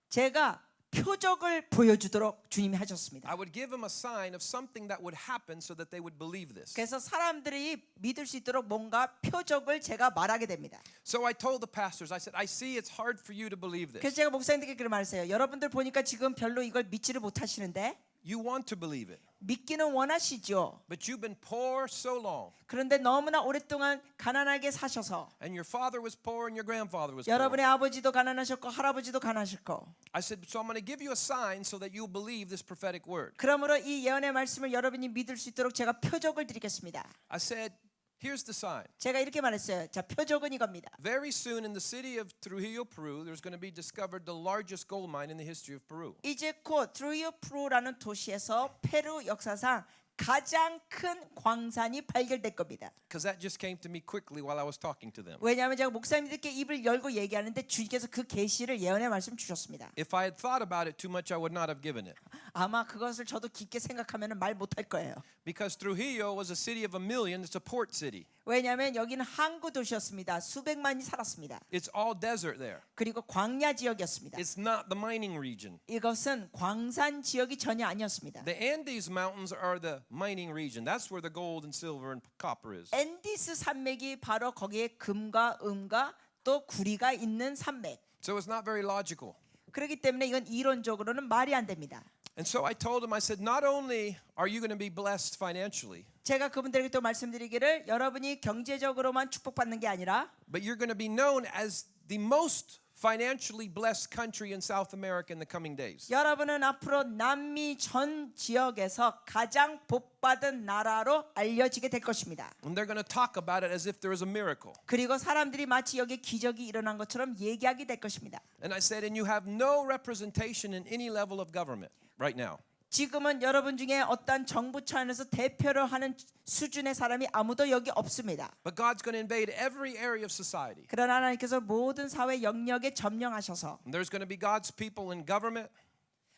제가 표적을 보여주도록 주님이 하셨습니다. I would give them a sign of something that would happen so that they would believe this. 그래서 사람들이 믿을 수 있도록 뭔가 표적을 제가 말하게 됩니다. So I told the pastors, I said, I see it's hard for you to believe 그래서 this. 제가 목사님들께 그런 말했어요. 여러분들 보니까 지금 별로 이걸 믿지를 못하시는데 You want to believe it, 믿기는 원하시죠. but you've been poor so long. 그런데 너무나 오랫동안 가난하게 사셔서 And your father was poor and your grandfather was poor. 여러분의 아버지도 가난하셨고 할아버지도 가난하셨고 I said, so I'm going to give you a sign so that you'll believe this prophetic word. 그러므로 이 예언의 말씀을 여러분이 믿을 수 있도록 제가 표적을 드리겠습니다. I said, here's the sign. 제가 이렇게 말했어요. 자, 표적은 이겁니다. Very soon in the city of Trujillo, Peru, there's going to be discovered the largest gold mine in the history of Peru. 이제 곧 트루이오 프루라는 도시에서 페루 역사상 가장 큰 광산이 발견될 겁니다. Because that just came to me quickly while I was talking to them. 왜냐하면 제가 목사님들께 입을 열고 얘기하는데 주님께서 그 계시를 예언의 말씀 주셨습니다. If I had thought about it too much, I would not have given it. 아마 그것을 저도 깊게 생각하면 말 못할 거예요. Because Trujillo was a city of a million, it's a port city. 왜냐하면 여기는 항구 도시였습니다. 수백만이 살았습니다. It's all desert there. 그리고 광야 지역이었습니다. It's not the mining region. 이것은 광산 지역이 전혀 아니었습니다. The Andes Mountains are the mining region. That's where the gold and silver and copper is. 앤디스 산맥이 바로 거기에 금과 은과 또 구리가 있는 산맥. So it's not very logical. 그렇기 때문에 이건 이론적으로는 말이 안 됩니다. And so I told him, I said, not only are you going to be blessed financially, 제가 그분들에게 또 말씀드리기를 여러분이 경제적으로만 축복받는 게 아니라 but you're going to be known as the most financially blessed country in South America in the coming days. 여러분은 앞으로 남미 전 지역에서 가장 복받은 나라로 알려지게 될 것입니다. And they're going to talk about it as if there is a miracle. 그리고 사람들이 마치 여기에 기적이 일어난 것처럼 얘기하게 될 것입니다. And I said, and you have no representation in any level of government right now. 지금은 여러분 중에 어떤 정부 차원에서 대표를 하는 수준의 사람이 아무도 여기 없습니다. But God's going to invade every area of society. 그러나 하나님께서 모든 사회 영역에 점령하셔서 And there's going to be God's people in government,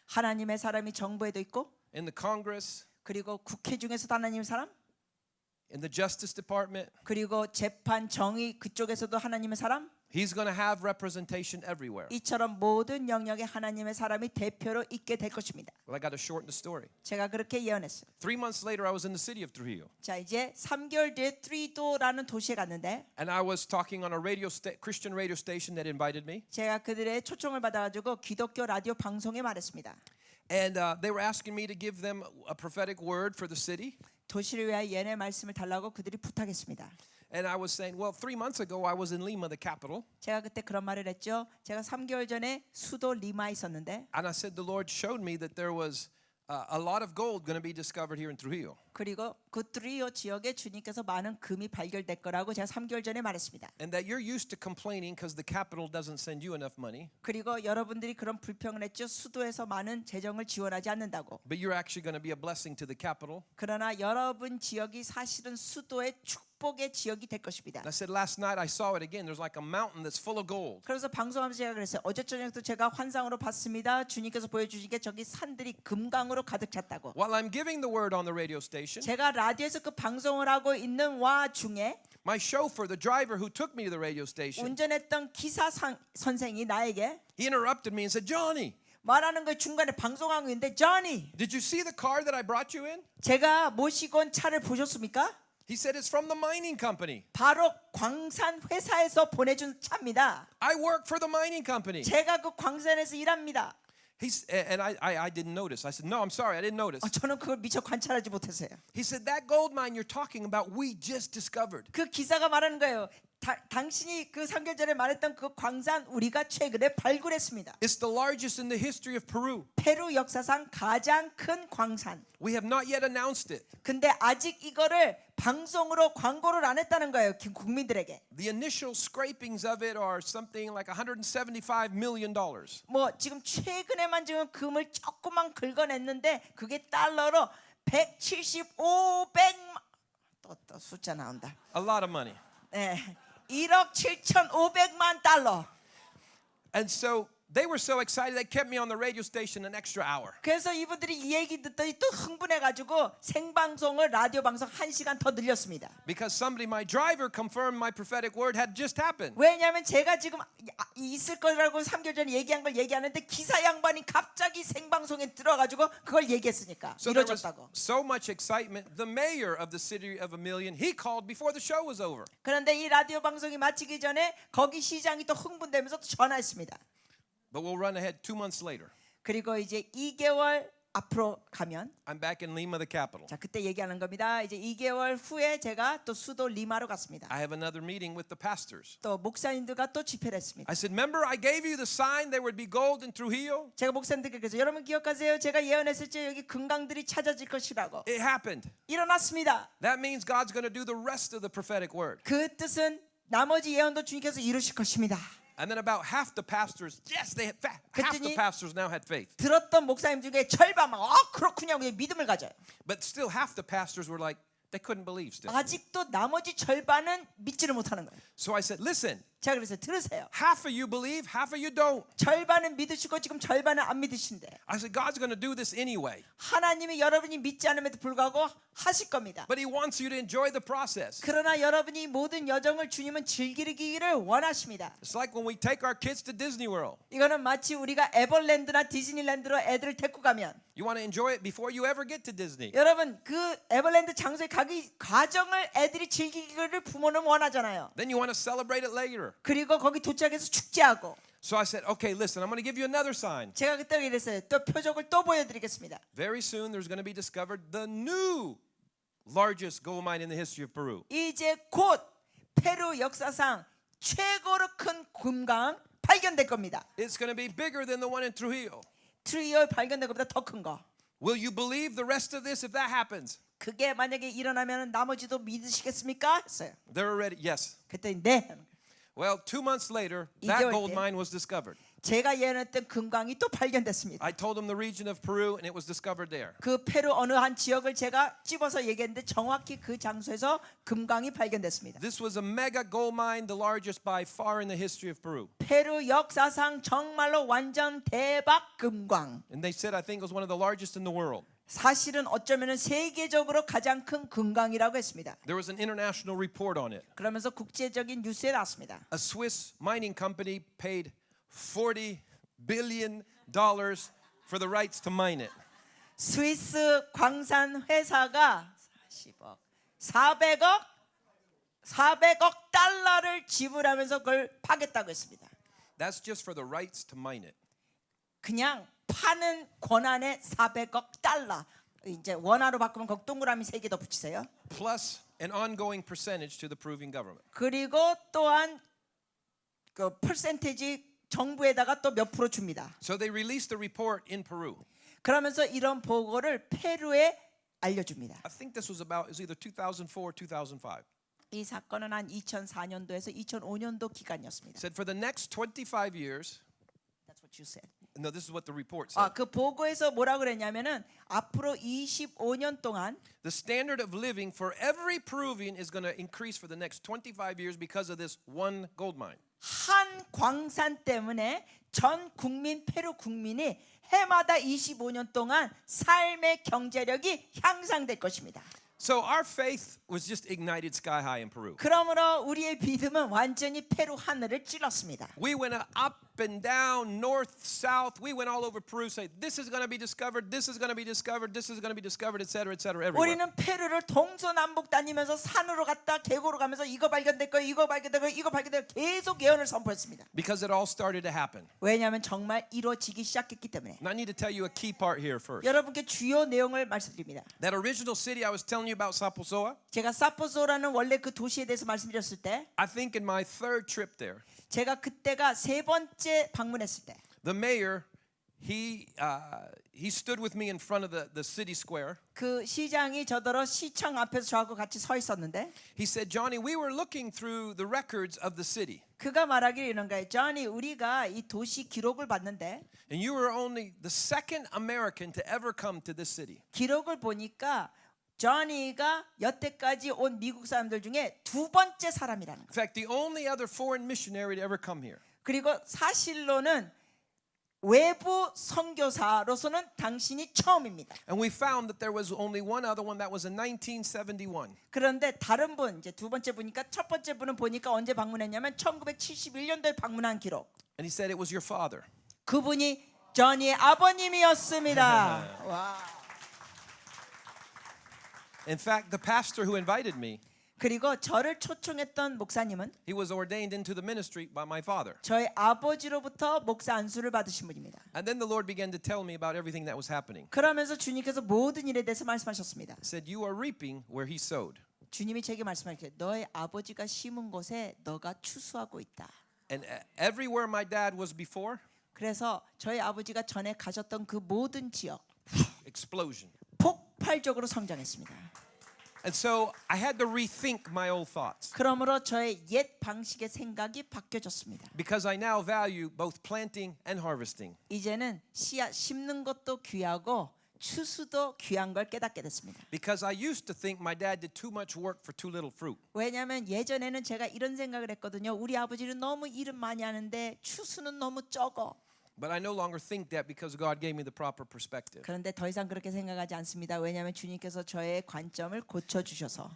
하나님의 사람이 정부에도 있고 in the Congress, 그리고 국회 중에서도 하나님의 사람 in the Justice Department. 그리고 재판 정의 그쪽에서도 하나님의 사람 He's going to have representation everywhere. 이처럼 모든 영역에 하나님의 사람이 대표로 있게 될 것입니다. Well, I got to shorten the story. 제가 그렇게 예언했어요. 3 months later, I was in the city of Trujillo. 자 이제 3개월 뒤에 트리도라는 도시에 갔는데 And I was talking on a Christian radio station that invited me. 제가 그들의 초청을 받아가지고 기독교 라디오 방송에 말했습니다. And they were asking me to give them a prophetic word for the city. 도시를 위하여 예언의 말씀을 달라고 그들이 부탁했습니다. And I was saying, well, 3 months ago, I was in Lima, the capital. 제가 그때 그런 말을 했죠. 제가 3개월 전에 수도 리마에 있었는데 And I said, the Lord showed me that there was a lot of gold going to be discovered here in Trujillo. 그리고 그 트리오 지역에 주님께서 많은 금이 발견될 거라고 제가 3개월 전에 말했습니다. And that you're used to complaining because the capital doesn't send you enough money, 그리고 여러분들이 그런 불평을 했죠. 수도에서 많은 재정을 지원하지 않는다고. but you're actually going to be a blessing to the capital. 그러나 여러분 지역이 사실은 수도의 축복의 지역이 될 것입니다. And I said last night I saw it again. There's like a mountain that's full of gold. 그래서 방송하면서 제가 그랬어요. 어제 저녁도 제가 환상으로 봤습니다. 주님께서 보여주신 게 저기 산들이 금강으로 가득 찼다고. While I'm giving the word on the radio station, 제가 라디오에서 그 방송을 하고 있는 와중에 my chauffeur, the driver who took me to the radio station, 운전했던 기사 선생이 나에게 he interrupted me and said, Johnny, 말하는 거 중간에 방송하고 있는데 Johnny, did you see the car that I brought you in? 제가 모시고 온 차를 보셨습니까? He said, it's from the mining company. 바로 광산 회사에서 보내준 차입니다. I work for the mining company. 제가 그 광산에서 일합니다. And I didn't notice. I said, no, I'm sorry, I didn't notice. 저는 그걸 미처 관찰하지 못했어요. He said, that gold mine you're talking about, we just discovered. 그 기사가 말하는 거예요. 당신이 그 3개월 전에 말했던 그 광산 우리가 최근에 발굴했습니다. It's the largest in the history of Peru. 페루 역사상 가장 큰 광산. We have not yet announced it. 근데 아직 이거를 방송으로 광고를 안 했다는 거예요. 국민들에게. The initial scrapings of it are something like $175 million. 뭐 지금 최근에만 지금 금을 조금만 긁어냈는데 그게 달러로 175백만 또 숫자 나온다. A lot of money. 네. 1억 7,500만 달러. And so they were so excited they kept me on the radio station an extra hour. 그래서 이분들이 이 얘기 듣더니 또 흥분해가지고 생방송을 라디오 방송 1시간 더 늘렸습니다. Because somebody, my driver, confirmed my prophetic word had just happened. 왜냐하면 제가 지금 있을 거라고 3개월 전에 얘기한 걸 얘기하는데 기사 양반이 갑자기 생방송에 들어가지고 그걸 얘기했으니까 So there was 이루어졌다고. so much excitement. The mayor of the city of a million, he called before the show was over. 그런데 이 라디오 방송이 마치기 전에 거기 시장이 또 흥분되면서 또 전화했습니다. But we'll run ahead 2 months later. 그리고 이제 2개월 앞으로 가면 I'm back in Lima, the capital. 자 그때 얘기하는 겁니다. 이제 2개월 후에 제가 또 수도 리마로 갔습니다. I have another meeting with the pastors. 또 목사님들과 또 집회를 했습니다. I said, remember I gave you the sign there would be gold in Trujillo? 제가 목사님들께 그래서 여러분 기억하세요? 제가 예언했을 때 여기 금강들이 찾아질 것이라고. It happened. 일어났습니다. That means God's going to do the rest of the prophetic word. 그 뜻은 나머지 예언도 주님께서 이루실 것입니다. And then about half the pastors, yes, half the pastors now had faith. 들었던 목사님 중에 절반만 그렇군요. 믿음을 가져요. But still half the pastors were like, they couldn't believe still. 아직도 나머지 절반은 믿지를 못하는 거예요. So I said, listen, 제가 그래서 들으세요. half of you believe, half of you don't. 절반은 믿으시고 지금 절반은 안 믿으신대. I said, God's going to do this anyway. 하나님이 여러분이 믿지 않음에도 불구하고 하실 겁니다. But he wants you to enjoy the process. 그러나 여러분이 모든 여정을 주님은 즐기기를 원하십니다. It's like when we take our kids to Disney World. 이거는 마치 우리가 에버랜드나 디즈니랜드로 애들을 데리고 가면 You want to enjoy it before you ever get to Disney. 여러분 그 에버랜드 장소에 가기 과정을 애들이 즐기기를 부모는 원하잖아요. Then you want to celebrate it later. 그리고 거기 도착해서 축제하고. So I said, okay, listen, I'm going to give you another sign. 제가 그때 이랬어요. 또 표적을 또 보여드리겠습니다. Very soon there's going to be discovered the new largest gold mine in the history of Peru. 이제 곧 페루 역사상 최고로 큰 금강 발견될 겁니다. It's going to be bigger than the one in Trujillo. 트리오 발견된 것보다 더 큰 거. Will you believe the rest of this if that happens? 그게 만약에 일어나면 나머지도 믿으시겠습니까? 했어요. They're already, yes. 그랬더니 네. Well, 2 months later, that 2개월 gold 때. mine was discovered. 제가 예언했던 금강이 또 발견됐습니다. I told them the region of Peru, and it was discovered there. 그 페루 어느 한 지역을 제가 집어서 얘기했는데 정확히 그 장소에서 금강이 발견됐습니다. This was a mega gold mine, the largest by far in the history of Peru. 페루 역사상 정말로 완전 대박 금강. And they said, I think it was one of the largest in the world. 사실은 어쩌면은 세계적으로 가장 큰 금강이라고 했습니다. There was an international report on it. 그러면서 국제적인 뉴스에 나왔습니다. A Swiss mining company paid $40 billion for the rights to mine it. 스위스 광산 회사가 400억 달러를 지불하면서 그걸 파겠다고 했습니다. That's just for the rights to mine it. 그냥 파는 권한에 400억 달러. 이제 원화로 바꾸면 거기 동그라미 3개 더 붙이세요. Plus an ongoing percentage to the Peruvian government. 그리고 또한 그 퍼센테이지 정부에다가 또 몇 프로 줍니다. So they released a report in Peru. 그러면서 이런 보고를 페루에 알려줍니다. I think this was about, it was either 2004 or 2005. 이 사건은 한 2004년도에서 2005년도 기간이었습니다. Said for the next 25 years, That's what you said. no, this is what the report said. 그 보고에서 뭐라고 그랬냐면은 앞으로 25년 동안 The standard of living for every Peruvian is going to increase for the next 25 years because of this one gold mine. 한 광산 때문에 전 국민 페루 국민이 해마다 25년 동안 삶의 경제력이 향상될 것입니다. So our faith was just ignited sky high in Peru. 그러므로 우리의 믿음은 완전히 페루 하늘을 찔렀습니다. We went up and down, north, south. We went all over Peru saying, this is going to be discovered, this is going to be discovered, this is going to be discovered, etc., etc., everywhere. 우리는 페루를 동서남북 다니면서 산으로 갔다 계곡으로 가면서 이거 발견될 거예요, 이거 발견될 거예요, 이거 발견될 거예요. 계속 예언을 선포했습니다. Because it all started to happen. 왜냐하면 정말 이루어지기 시작했기 때문에. And I need to tell you a key part here first. 여러분께 주요 내용을 말씀드립니다. That original city I was telling you about, Saposoa, 제가 사포소라는 원래 그 도시에 대해서 말씀드렸을 때 I think in my third trip there, 제가 그때가 세 번째 방문했을 때 the mayor, he stood with me in front of the city square. 그 시장이 저더러 시청 앞에서 저하고 같이 서 있었는데 He said, Johnny, we were looking through the records of the city. 그가 말하기를 이런 거예요. Johnny, 우리가 이 도시 기록을 봤는데 And you were only the second American to ever come to this city. 기록을 보니까 Johnny가 여태까지 온 미국 사람들 중에 두 번째 사람이라는 거예요. In fact, the only other foreign missionary to ever come here. 그리고 사실로는 외부 선교사로서는 당신이 처음입니다. And we found that there was only one other one that was in 1971. 그런데 다른 분 이제 두 번째 보니까 첫 번째 분은 보니까 언제 방문했냐면 1971년도에 방문한 기록. And he said it was your father. 그분이 저니의 아버님이었습니다. 와. In fact, the pastor who invited me, 그리고 저를 초청했던 목사님은 he was ordained into the ministry by my father. 저희 아버지로부터 목사 안수를 받으신 분입니다. And then the Lord began to tell me about everything that was happening. 그러면서 주님께서 모든 일에 대해서 말씀하셨습니다. He said, you are reaping where he sowed. 주님이 제게 말씀하셨어요. 너의 아버지가 심은 곳에 너가 추수하고 있다. And everywhere my dad was before, 그래서 저희 아버지가 전에 가셨던 그 모든 지역 explosion. 폭발적으로 성장했습니다. And so I had to rethink my old thoughts. 그러므로 저의 옛 방식의 생각이 바뀌어졌습니다. Because I now value both planting and harvesting. 이제는 씨앗 심는 것도 귀하고 추수도 귀한 걸 깨닫게 됐습니다. Because I used to think my dad did too much work for too little fruit. 왜냐하면 예전에는 제가 이런 생각을 했거든요. 우리 아버지는 너무 일은 많이 하는데 추수는 너무 적어. But I no longer think that because God gave me the proper perspective. 그런데 더 이상 그렇게 생각하지 않습니다. 왜냐하면 주님께서 저의 관점을 고쳐주셔서.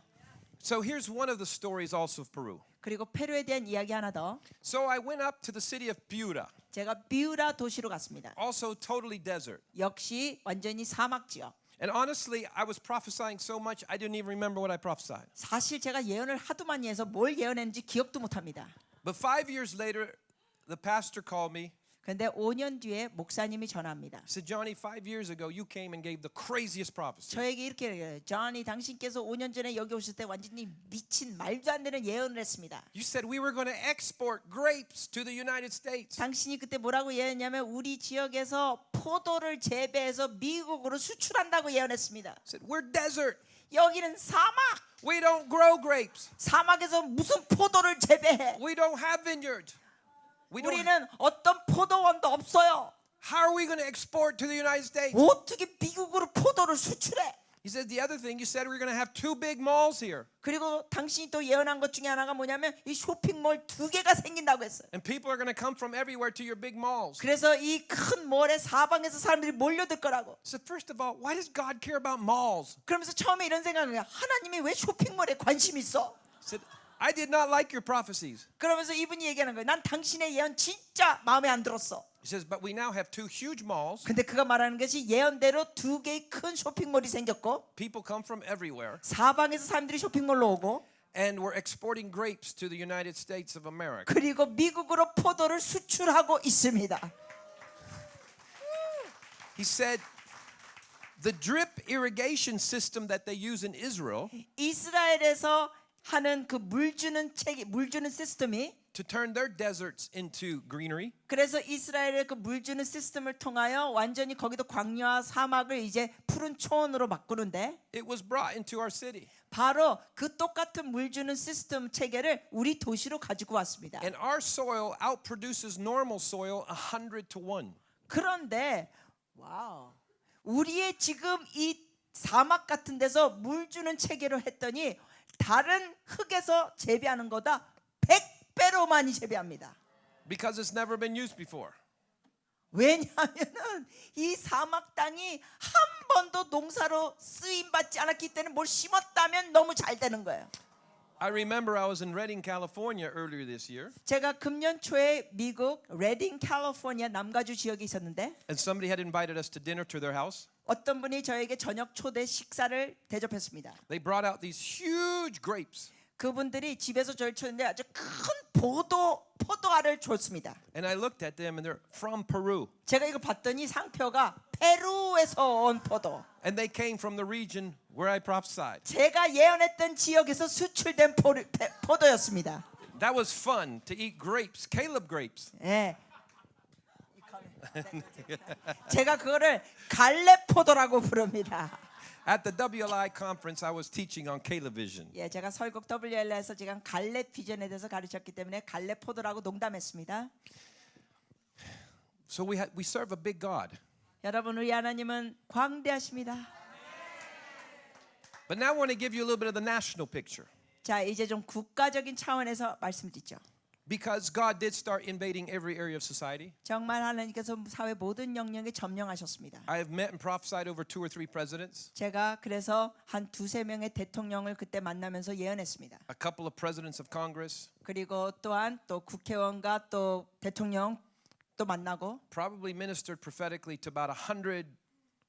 So here's one of the stories also of Peru. 그리고 페루에 대한 이야기 하나 더. So I went up to the city of Piura, 제가 비우라 도시로 갔습니다. also totally desert. 역시 완전히 사막 지역. And honestly, I was prophesying so much I didn't even remember what I prophesied. 사실 제가 예언을 하도 많이 해서 뭘 예언했는지 기억도 못합니다. But 5 years later, the pastor called me. 그런데 5년 뒤에 목사님이 전화합니다. He said, Johnny, 5 years ago you came and gave the craziest prophecy. 저에게 이렇게 얘기해요. Johnny, 당신께서 5년 전에 여기 오실 때 완전히 미친 말도 안 되는 예언을 했습니다. You said we were going to export grapes to the United States. 당신이 그때 뭐라고 예언했냐면 우리 지역에서 포도를 재배해서 미국으로 수출한다고 예언했습니다. I said, we're desert. 여기는 사막. We don't grow grapes. 사막에서 무슨 포도를 재배해? We don't have vineyards. We don't. 우리는 어떤 포도원도 없어요. How are we going to export to the United States? 어떻게 미국으로 포도를 수출해? He said the other thing. You said we're going to have 2 big malls here. 그리고 당신이 또 예언한 것 중에 하나가 뭐냐면 이 쇼핑몰 2개가 생긴다고 했어요. And people are going to come from everywhere to your big malls. 그래서 이 큰 몰에 사방에서 사람들이 몰려들 거라고. So first of all, why does God care about malls? 그러면서 처음에 이런 생각을 해요. 하나님이 왜 쇼핑몰에 관심 있어? He said, I did not like your prophecies. 그러면서 이분이 얘기하는 거예요. 난 당신의 예언 진짜 마음에 안 들었어. He says, but we now have 2 huge malls. 근데 그가 말하는 것이 예언대로 2개의 큰 쇼핑몰이 생겼고 People come from everywhere. 사방에서 사람들이 쇼핑몰로 오고 And we're exporting grapes to the United States of America. 그리고 미국으로 포도를 수출하고 있습니다. He said, the drip irrigation system that they use in Israel 이스라엘에서 하는 그 물 주는 책, 물 주는 시스템이 to turn their deserts into greenery. 그래서 이스라엘의 그 물 주는 시스템을 통하여 완전히 거기도 광야와 사막을 이제 푸른 초원으로 바꾸는데 It was brought into our city. 바로 그 똑같은 물 주는 시스템 체계를 우리 도시로 가지고 왔습니다. And our soil outproduces normal soil 100 to 1. 그런데 와우. 우리의 지금 이 사막 같은 데서 물 주는 체계로 했더니 다른 흙에서 재배하는 거다 100배로 많이 재배합니다. Because it's never been used before. 왜냐하면은 이 사막 땅이 한 번도 농사로 쓰임 받지 않았기 때문에 뭘 심었다면 너무 잘 되는 거예요. I remember I was in Redding, California earlier this year, 제가 금년 초에 미국 레딩 캘리포니아 남가주 지역에 있었는데 and somebody had invited us to dinner to their house. 어떤 분이 저에게 저녁 초대 식사를 대접했습니다. They brought out these huge grapes. 그분들이 집에서 저를 쳤는데 아주 큰 포도알을 줬습니다. And I looked at them and they're from Peru. 제가 이거 봤더니 상표가 페루에서 온 포도. And they came from the region where I prophesied. 제가 예언했던 지역에서 수출된 포도였습니다. That was fun to eat grapes, Caleb grapes. 예. 제가 그거를 갈렙 포도라고 부릅니다. At the WLI conference, I was teaching on Caleb vision. 예, 제가 설국 WL에서 지금 갈렙 비전에 대해서 가르쳤기 때문에 갈렙 포도라고 농담했습니다. So we serve a big God. 여러분 우리 하나님은 광대하십니다. But now I want to give you a little bit of the national picture. 자, 이제 좀 국가적인 차원에서 말씀드리죠. Because God did start invading every area of society. 정말 하나님께서 사회 모든 영역에 점령하셨습니다. I have met and prophesied over 2 or 3 presidents, 제가 그래서 한 두세 명의 대통령을 그때 만나면서 예언했습니다. a couple of presidents of Congress, 그리고 또한 또 국회의원과 또 대통령 또 만나고 probably ministered prophetically to about 100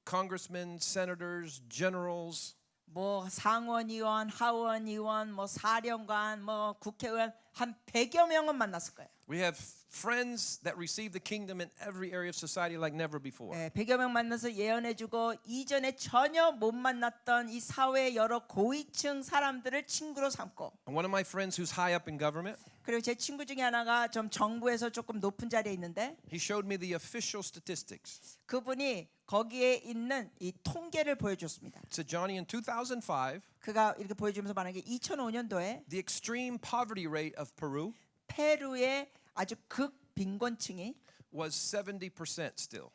congressmen, senators, generals. 뭐 상원의원, 하원의원, 뭐 사령관, 뭐 국회의원 한 100여 명은 만났을 거예요. We have friends that receive the kingdom in every area of society like never before. 네, 100여 명 만나서 예언해주고 이전에 전혀 못 만났던 이 사회 여러 고위층 사람들을 친구로 삼고 And one of my friends who's high up in government, 그리고 제 친구 중에 하나가 좀 정부에서 조금 높은 자리에 있는데 he showed me the official statistics. 그분이 거기에 있는 이 통계를 보여줬습니다. So Johnny, in 2005, 그가 이렇게 보여주면서 말한 게 2005년도에 the extreme poverty rate of Peru 페루의 아주 극빈곤층이 was 70% still.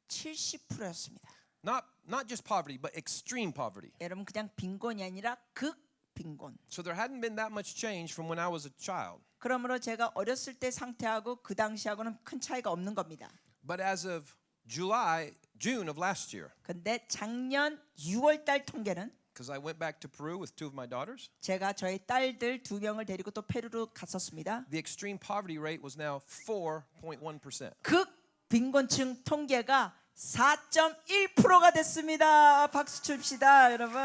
70%였습니다. Not just poverty, but extreme poverty. 여러분 그냥 빈곤이 아니라 극빈곤. So there hadn't been that much change from when I was a child. 그러므로 제가 어렸을 때 상태하고 그 당시하고는 큰 차이가 없는 겁니다. But as of June of last year, 근데 작년 6월 달 통계는 because I went back to Peru with 2 of my daughters, 제가 저희 딸들 2명을 데리고 또 페루로 갔었습니다. the extreme poverty rate was now 4.1%. 극빈곤층 통계가 4.1%가 됐습니다. 박수 칩시다, 여러분.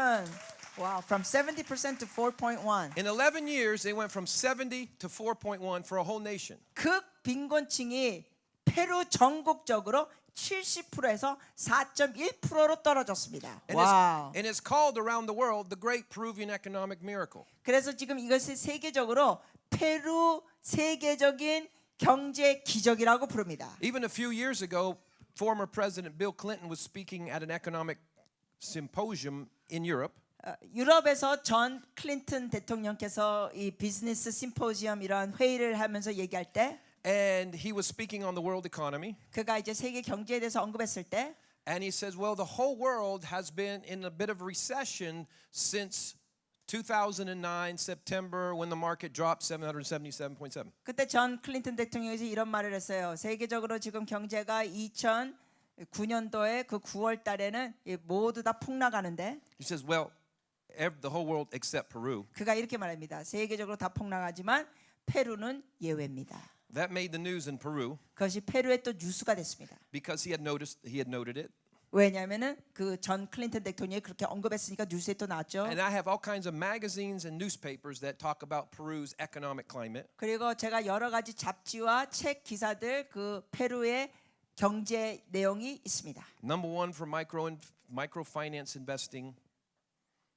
Wow, from 70% to 4.1. In 11 years, they went from 70 to 4.1 for a whole nation. 극빈곤층이 페루 전국적으로 70%에서 4.1%로 떨어졌습니다. 와우. And it's called around the world the Great Peruvian Economic Miracle. 그래서 지금 이것을 세계적으로 페루 세계적인 경제 기적이라고 부릅니다. Even a few years ago, former President Bill Clinton was speaking at an economic symposium in Europe. 유럽에서 전 클린턴 대통령께서 이 비즈니스 심포지엄 이런 회의를 하면서 얘기할 때 And he was speaking on the world economy. 그가 이제 세계 경제에 대해서 언급했을 때 And he says, well, the whole world has been in a bit of recession since 2009 September when the market dropped 777.7. 그때 전 클린턴 대통령이 이런 말을 했어요. 세계적으로 지금 경제가 2009년도에 그 9월 달에는 모두 다 폭락하는데 He says, well, the whole world except Peru. 그가 이렇게 말합니다. 세계적으로 다 폭락하지만 페루는 예외입니다. That made the news in Peru 그것이 페루의 또 뉴스가 됐습니다. because he had noted it. 왜냐하면은 그 전 클린턴 대통령이 그렇게 언급했으니까 뉴스에 또 나왔죠. And I have all kinds of magazines and newspapers that talk about Peru's economic climate. 그리고 제가 여러 가지 잡지와 책 기사들 그 페루의 경제 내용이 있습니다. Number 1 for microfinance investing.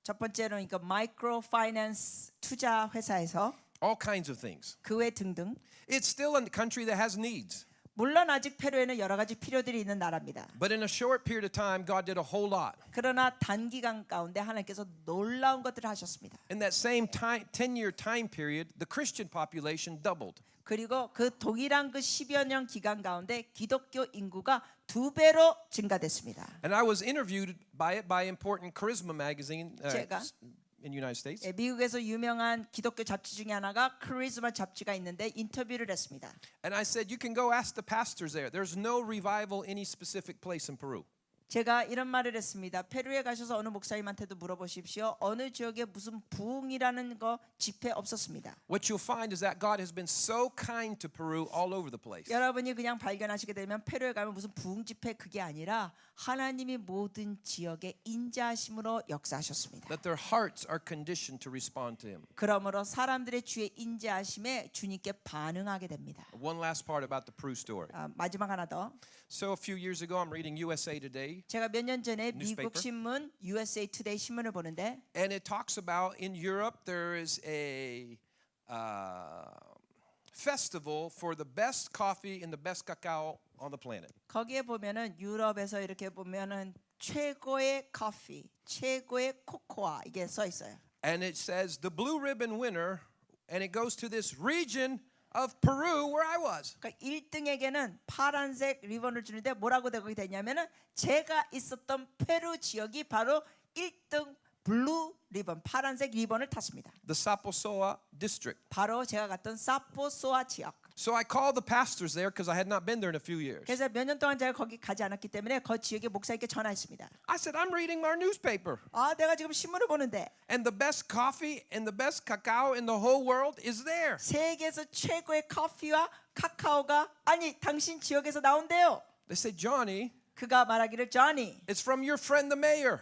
첫 번째로는 그러니까 마이크로 파이낸스 투자 회사에서 all kinds of things. 그 외 등등. It's still a country that has needs. 물론 아직 페루에는 여러 가지 필요들이 있는 나라입니다. But in a short period of time, God did a whole lot. 그러나 단기간 가운데 하나님께서 놀라운 것들을 하셨습니다. In that same 10-year time period, the Christian population doubled. 그리고 그 동일한 그 10여 년 기간 가운데 기독교 인구가 2배로 증가됐습니다. And I was interviewed by important Charisma magazine 제가 in the United States. 미국에서 유명한 기독교 잡지 중에 하나가 크리스마 잡지가 있는데 인터뷰를 했습니다. And I said, you can go ask the pastors there. There's no revival any specific place in Peru. 제가 이런 말을 했습니다. 페루에 가셔서 어느 목사님한테도 물어보십시오. 어느 지역에 무슨 부흥이라는 거 집회 없었습니다. What you'll find is that God has been so kind to Peru all over the place. 여러분이 그냥 발견하시게 되면 페루에 가면 무슨 부흥 집회 그게 아니라 하나님이 모든 지역에 인자하심으로 역사하셨습니다. That their hearts are conditioned to respond to Him. 그러므로 사람들의 주의 인자하심에 주님께 반응하게 됩니다. One last part about the Peru story. 마지막 하나 더. So a few years ago, I'm reading USA Today, 제가 몇 년 전에 Newspaper. 미국 신문 USA Today 신문을 보는데 and it talks about in Europe there is a festival for the best coffee and the best cacao on the planet. 거기에 보면은 유럽에서 이렇게 보면은 최고의 커피, 최고의 코코아 이게 써 있어요. And it says the blue ribbon winner, and it goes to this region of Peru where I was. 그러니까 1등에게는 파란색 리본을 주는데 뭐라고 되고 되냐면은 제가 있었던 페루 지역이 바로 1등 블루 리본, 파란색 리본을 탔습니다. The Saposoa district. 바로 제가 갔던 사포소아 지역. So I called the pastors there because I had not been there in a few years. 그래서 몇 년 동안 제가 거기 가지 않았기 때문에 그 지역의 목사님께 전화했습니다. I said, I'm reading our newspaper, 내가 지금 신문을 보는데 and the best coffee and the best cacao in the whole world is there. 세계에서 최고의 커피와 카카오가 아니 당신 지역에서 나온대요. They said, Johnny, 그가 말하기를 Johnny, it's from your friend the mayor.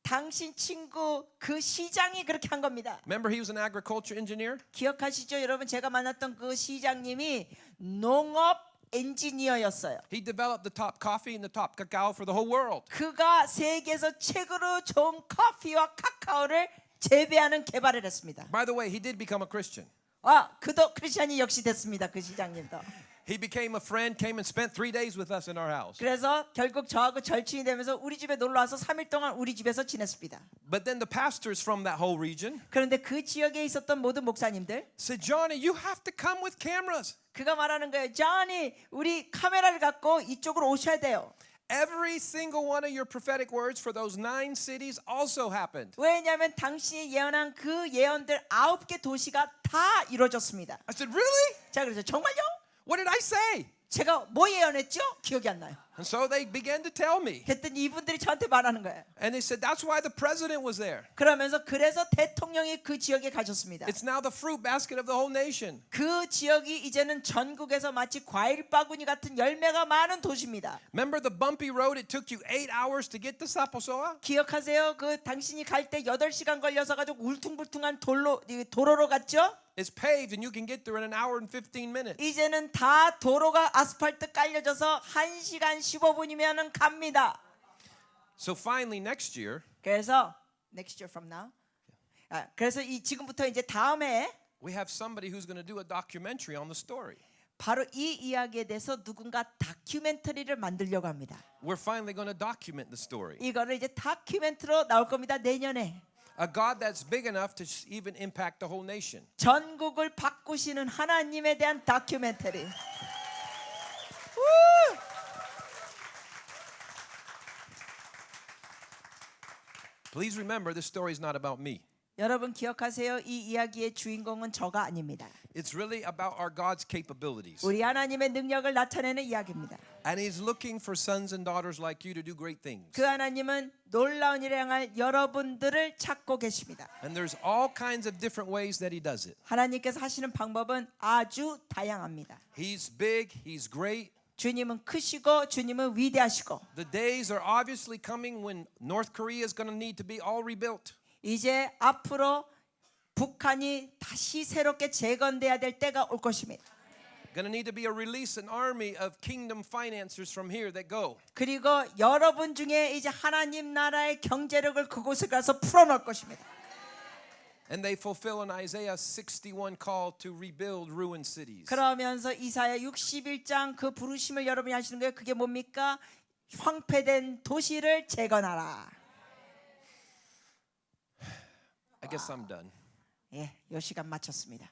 당신 친구 그 시장이 그렇게 한 겁니다. Remember, he was an agriculture engineer? 기억하시죠? 여러분 제가 만났던 그 시장님이 농업 엔지니어였어요. He developed the top coffee and the top cacao for the whole world. 그가 세계에서 최고로 좋은 커피와 카카오를 재배하는 개발을 했습니다. By the way, he did become a Christian. 그도 크리스천이 역시 됐습니다. 그 시장님도. He became a friend, came and spent 3 days with us in our house. 그래서 결국 저하고 절친이 되면서 우리 집에 놀러 와서 3일 동안 우리 집에서 지냈습니다. But then the pastors from that whole region 그런데 그 지역에 있었던 모든 목사님들 said, Johnny, you have to come with cameras. 그가 말하는 거예요. Johnny, 우리 카메라를 갖고 이쪽으로 오셔야 돼요. Every single one of your prophetic words for those 9 cities also happened. 왜냐하면 당신이 예언한 그 예언들 9개 도시가 다 이루어졌습니다. I said, really? 자, 그래서 정말요? What did I say? 제가 뭐 예언했죠? 기억이 안 나요. And so they began to tell me. 그랬더니 이분들이 저한테 말하는 거예요. And they said, that's why the president was there. 그러면서 그래서 대통령이 그 지역에 가셨습니다. It's now the fruit basket of the whole nation. 그 지역이 이제는 전국에서 마치 과일 바구니 같은 열매가 많은 도시입니다. Remember the bumpy road it took you 8 hours to get to Saposoa? 기억하세요? 그 당신이 갈 때 8시간 걸려서 가지고 울퉁불퉁한 도로로 갔죠? It's paved and you can get there in an hour and 15 minutes. 이제는 다 도로가 아스팔트 깔려져서 1시간 15분이면은 갑니다. So finally next year, 그래서 next year from now. 그래서 지금부터 이제 다음 해에 we have somebody who's going to do a documentary on the story. 바로 이 이야기에 대해서 누군가 다큐멘터리를 만들려고 합니다. We're finally going to document the story. 이거를 이제 다큐멘터리로 나올 겁니다. 내년에. A God that's big enough to even impact the whole nation. 전국을 바꾸시는 하나님에 대한 다큐멘터리. Please remember this story is not about me. 여러분 기억하세요. 이 이야기의 주인공은 저가 아닙니다. It's really about our God's capabilities. 우리 하나님의 능력을 나타내는 이야기입니다. And he's looking for sons and daughters like you to do great things. 그 하나님은 놀라운 일을 향할 여러분들을 찾고 계십니다. And there's all kinds of different ways that he does it. 하나님께서 하시는 방법은 아주 다양합니다. He's big, he's great. 주님은 크시고 주님은 위대하시고 The days are obviously coming when North Korea is going to need to be all rebuilt. 이제 앞으로 북한이 다시 새롭게 재건돼야 될 때가 올 것입니다. Going to need to be a release, an army of kingdom financiers from here that go. 그리고 여러분 중에 이제 하나님 나라의 경제력을 그곳에 가서 풀어놓을 것입니다. And they fulfill an Isaiah 61 call to rebuild ruined cities. 그러면서 이사야 61장 그 부르심을 여러분이 하시는 거예요. 그게 뭡니까? 황폐된 도시를 재건하라. I guess I'm done. 예, 요 시간 마쳤습니다.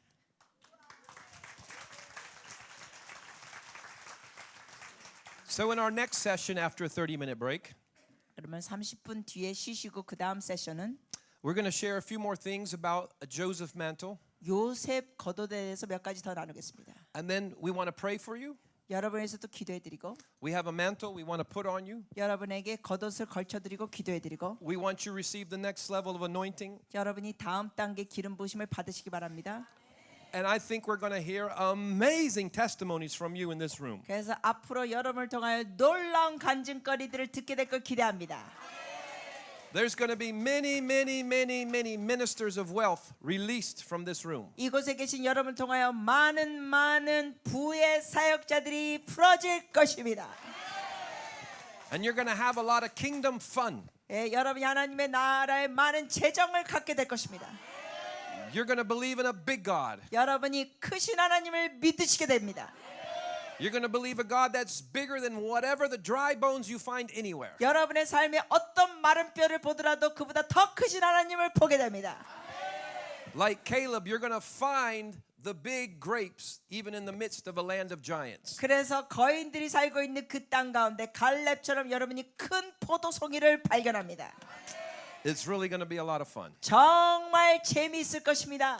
So in our next session after a 30-minute break, 그러면 30분 뒤에 쉬시고 그 다음 세션은 we're going to share a few more things about a Joseph mantle. 요셉 겉옷에 대해서 몇 가지 더 나누겠습니다. And then we want to pray for you. 여러분에서도 기도해드리고 We have a mantle we want to put on you. 여러분에게 겉옷을 걸쳐드리고 기도해드리고 We want you to receive the next level of anointing. 여러분이 다음 단계 기름 부으심을 받으시기 바랍니다. And I think we're going to hear amazing testimonies from you in this room. 그래서 앞으로 여러분을 통하여 놀라운 간증거리들을 듣게 될 걸 기대합니다. There's going to be many ministers of wealth released from this room. 이곳에 계신 여러분을 통하여 많은 부의 사역자들이 풀어질 것입니다. And you're going to have a lot of kingdom fun. 예, 여러분이 하나님의 나라에 많은 재정을 갖게 될 것입니다. You're going to believe in a big God. 여러분이 크신 하나님을 믿으시게 됩니다. You're going to believe a God that's bigger than whatever the dry bones you find anywhere. 여러분의 삶에 어떤 마른 뼈를 보더라도 그보다 더 크신 하나님을 보게 됩니다. Like Caleb, you're going to find the big grapes even in the midst of a land of giants. 그래서 거인들이 살고 있는 그 땅 가운데 갈렙처럼 여러분이 큰 포도송이를 발견합니다. It's really going to be a lot of fun. 정말 재미있을 것입니다.